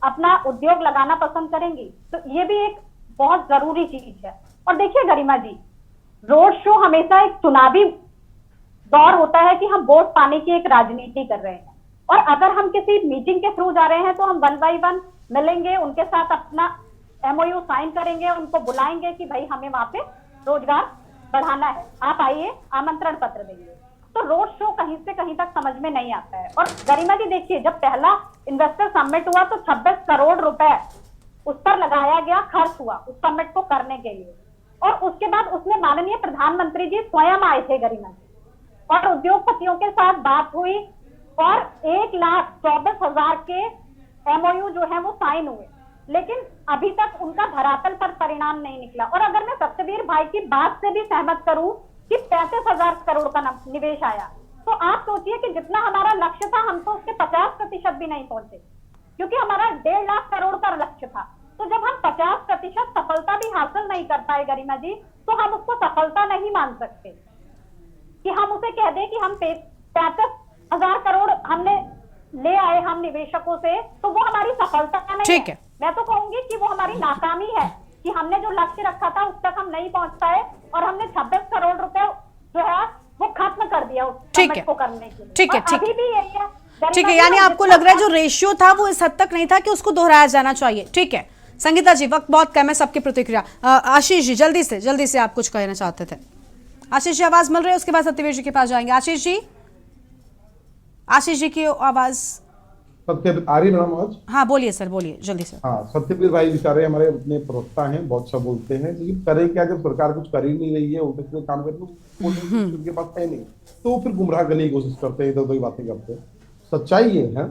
अपना उद्योग लगाना पसंद करेंगी? तो ये भी एक बहुत जरूरी चीज है। और देखिए गरिमा जी, रोड शो हमेशा एक चुनावी दौर होता है कि हम वोट पाने की एक राजनीति कर रहे हैं, और अगर हम किसी मीटिंग के थ्रू जा रहे हैं तो हम 1 बाय 1 मिलेंगे, उनके साथ अपना MOU साइन करेंगे, उनको बुलाएंगे कि भाई हमें वहां पे रोजगार बढ़ाना है, आप आइए, आमंत्रण पत्र देंगे। तो रोड शो कहीं से कहीं तक समझ में नहीं आता है। और गरिमा जी देखिए, जब पहला इन्वेस्टर समिट हुआ तो 26 करोड़ रुपए उस पर लगाया गया, खर्च हुआ उस समिट को करने के लिए, और उसके बाद उसमें माननीय प्रधानमंत्री जी स्वयं आए थे गरिमा जी, और उद्योगपतियों के साथ बात हुई, और 1,24,000 के MOU जो है वो साइन हुए, लेकिन अभी तक उनका धरातल पर परिणाम नहीं निकला। और अगर मैं सत्यवीर भाई की बात से भी सहमत करूं कि 35,000 करोड़ का निवेश आया, तो आप सोचिए कि जितना हमारा लक्ष्य था हम तो उसके 50% भी नहीं पहुंचे, क्योंकि हमारा 1.5 लाख करोड़ का लक्ष्य था। तो जब हम 50% सफलता भी हासिल नहीं कर पाए गरिमा जी, तो हम उसको सफलता नहीं मान सकते कि हम उसे कह दें कि हम 35,000 करोड़ हमने ले आए हम निवेशकों से, तो वो हमारी सफलता नहीं ठीक है। मैं तो कहूंगी कि वो हमारी नाकामी है कि हमने जो लक्ष्य रखा था उस तक हम नहीं पहुंच पाए, और हमने 26 करोड़ रुपए जो है वो खत्म कर दिया उस समिट को करने के लिए। ठीक है, और अभी भी यही है। ठीक है, यानी आपको लग रहा है जो रेशियो था वो इस हद तक नहीं था कि उसको दोहराया जाना चाहिए। ठीक है संगीता जी, वक्त बहुत कम है, सबकी प्रतिक्रिया। आशीष जी जल्दी से आप कुछ कहना चाहते थे। आशीष जी आवाज मिल रही है, उसके बाद सत्यवीर जी के पास जाएंगे। आशीष जी की आवाज सत्यवीर आ रही मैडम आज? हाँ बोलिए सर, बोलिए जल्दी से। हाँ, सत्यवीर भाई बेचारे हमारे अपने प्रवक्ता हैं, बहुत अच्छा बोलते हैं, लेकिन करें क्या जब सरकार कुछ कर ही नहीं रही है, उल्टे काम करते उनके पास है नहीं, तो फिर गुमराह करने की कोशिश करते हैं, इधर बातें करते हैं। सच्चाई ये है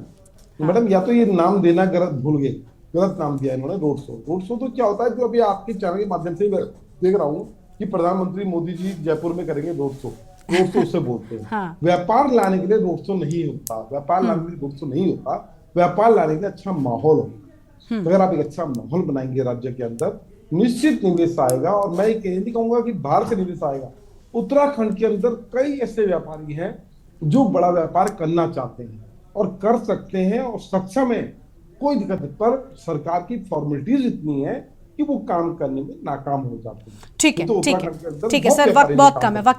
मैडम, या तो ये नाम देना गलत नाम दिया इन्होंने, रोड शो तो क्या होता है, जो अभी आपके चैनल के माध्यम से देख रहा हूँ कि प्रधानमंत्री मोदी जी जयपुर में करेंगे रोड शो उससे बोलते हैं। हाँ। व्यापार लाने के लिए रोड शो नहीं होता, व्यापार लाने के लिए रोड शो नहीं होता, व्यापार लाने के लिए अच्छा माहौल हो। तो अगर आप एक अच्छा माहौल बनाएंगे राज्य के अंदर, निश्चित निवेश आएगा। और मैं ये नहीं कहूंगा कि बाहर से निवेश आएगा, उत्तराखंड के अंदर कई ऐसे व्यापारी हैं जो बड़ा व्यापार करना चाहते हैं और कर सकते हैं और सक्षम है, कोई दिक्कत नहीं, पर सरकार की फॉर्मेलिटीज इतनी है कि वो काम करने में नाकाम हो जाते हैं। ठीक है, तो ठीक है सर, वक्त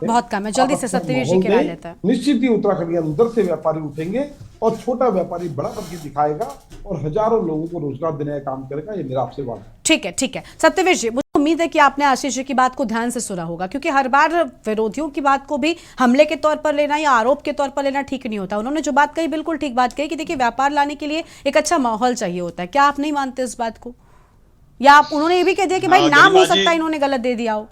बहुत कम है, जल्दी से सत्यवीर जी की राय लेते हैं। निश्चित ही उत्तराखंड के अंदर से व्यापारी उठेंगे और छोटा व्यापारी बड़ा करके दिखाएगा और हजारों लोगों को रोजगार देने का काम करेगा, ये मेरा आपसे वादा है। ठीक है सत्यवीर जी, मुझे उम्मीद है कि आपने आशीष जी की बात को ध्यान से सुना होगा, क्योंकि हर बार विरोधियों की बात को भी हमले के तौर पर लेना या आरोप के तौर पर लेना ठीक नहीं होता। उन्होंने जो बात कही बिल्कुल ठीक बात कही कि देखिए व्यापार लाने के लिए एक अच्छा माहौल चाहिए होता है। क्या आप नहीं मानते इस बात को, या आप उन्होंने ये भी कह दिया कि भाई नाम हो सकता है इन्होंने गलत दे दिया हो?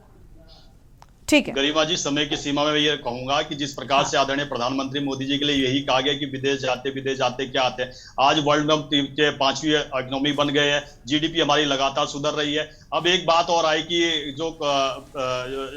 ठीक है गरिमा जी, समय की सीमा में ये कहूंगा कि जिस प्रकार से आदरणीय प्रधानमंत्री मोदी जी के लिए यही कहा गया कि विदेश जाते क्या आते हैं, आज वर्ल्ड में 5वीं इकोनॉमी बन गए हैं, जीडीपी हमारी लगातार सुधर रही है। अब एक बात और आई कि जो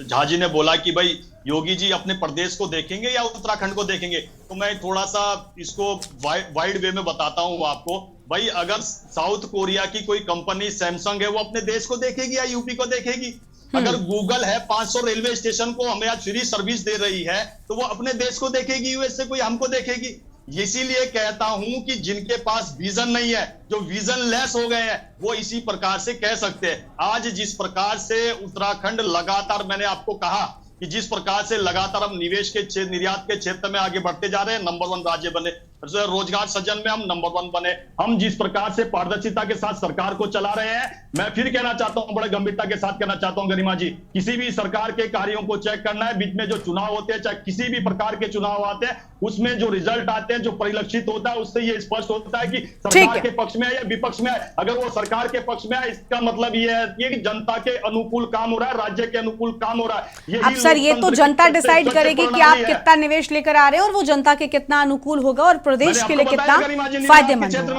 झा जी ने बोला कि भाई योगी जी अपने प्रदेश को देखेंगे या उत्तराखंड को देखेंगे, तो मैं थोड़ा सा इसको वाइड वे में बताता हूँ आपको। भाई अगर साउथ कोरिया की कोई कंपनी सैमसंग है, वो अपने देश को देखेगी या यूपी को देखेगी? अगर गूगल है 500 रेलवे स्टेशन को हमें आज फ्री सर्विस दे रही है, तो वो अपने देश को देखेगी, यूएस से कोई हमको देखेगी? इसीलिए कहता हूं कि जिनके पास विजन नहीं है, जो विजन लेस हो गए हैं, वो इसी प्रकार से कह सकते हैं। आज जिस प्रकार से उत्तराखंड लगातार, मैंने आपको कहा कि जिस प्रकार से लगातार हम निवेश के निर्यात के क्षेत्र में आगे बढ़ते जा रहे हैं, नंबर 1 राज्य बने, रोजगार सृजन में हम नंबर 1 बने, हम जिस प्रकार से पारदर्शिता के साथ सरकार को चला रहे हैं, मैं फिर कहना चाहता हूं, बड़े गंभीरता के साथ कहना चाहता हूं गरिमा जी, किसी भी सरकार के कार्यों को चेक करना है, बीच में जो चुनाव होते हैं, चाहे किसी भी प्रकार के चुनाव आते हैं, उसमें जो रिजल्ट आते हैं, जो परिलक्षित होता है, उससे ये स्पष्ट होता है कि सरकार के पक्ष में है या विपक्ष में है। अगर वो सरकार के पक्ष में है, इसका मतलब ये है कि जनता के अनुकूल काम हो रहा है, राज्य के अनुकूल काम हो रहा है। अब सर ये तो जनता डिसाइड करेगी कि आप कितना निवेश लेकर आ रहे हैं, और वो जनता के कितना अनुकूल होगा और प्रदेश के लिए कितना फायदेमंद होगा।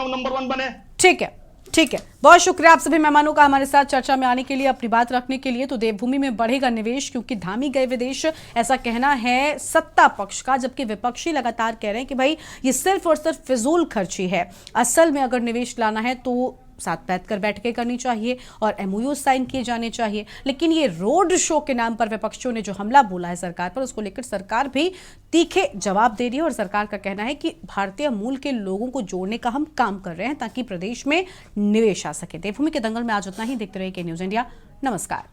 ठीक है, बहुत शुक्रिया आप सभी मेहमानों का हमारे साथ चर्चा में आने के लिए, अपनी बात रखने के लिए। तो देवभूमि में बढ़ेगा निवेश क्योंकि धामी गए विदेश, ऐसा कहना है सत्ता पक्ष का, जबकि विपक्षी लगातार कह रहे हैं कि भाई ये सिर्फ और सिर्फ फिजूल खर्ची है। असल में अगर निवेश लाना है तो साथ बैठकर बैठकें करनी चाहिए और MOU साइन किए जाने चाहिए। लेकिन ये रोड शो के नाम पर विपक्षियों ने जो हमला बोला है सरकार पर, उसको लेकर सरकार भी तीखे जवाब दे रही है। और सरकार का कहना है कि भारतीय मूल के लोगों को जोड़ने का हम काम कर रहे हैं ताकि प्रदेश में निवेश आ सके। देवभूमि के दंगल में आज उतना ही। देखते रहिए के न्यूज़ इंडिया। नमस्कार।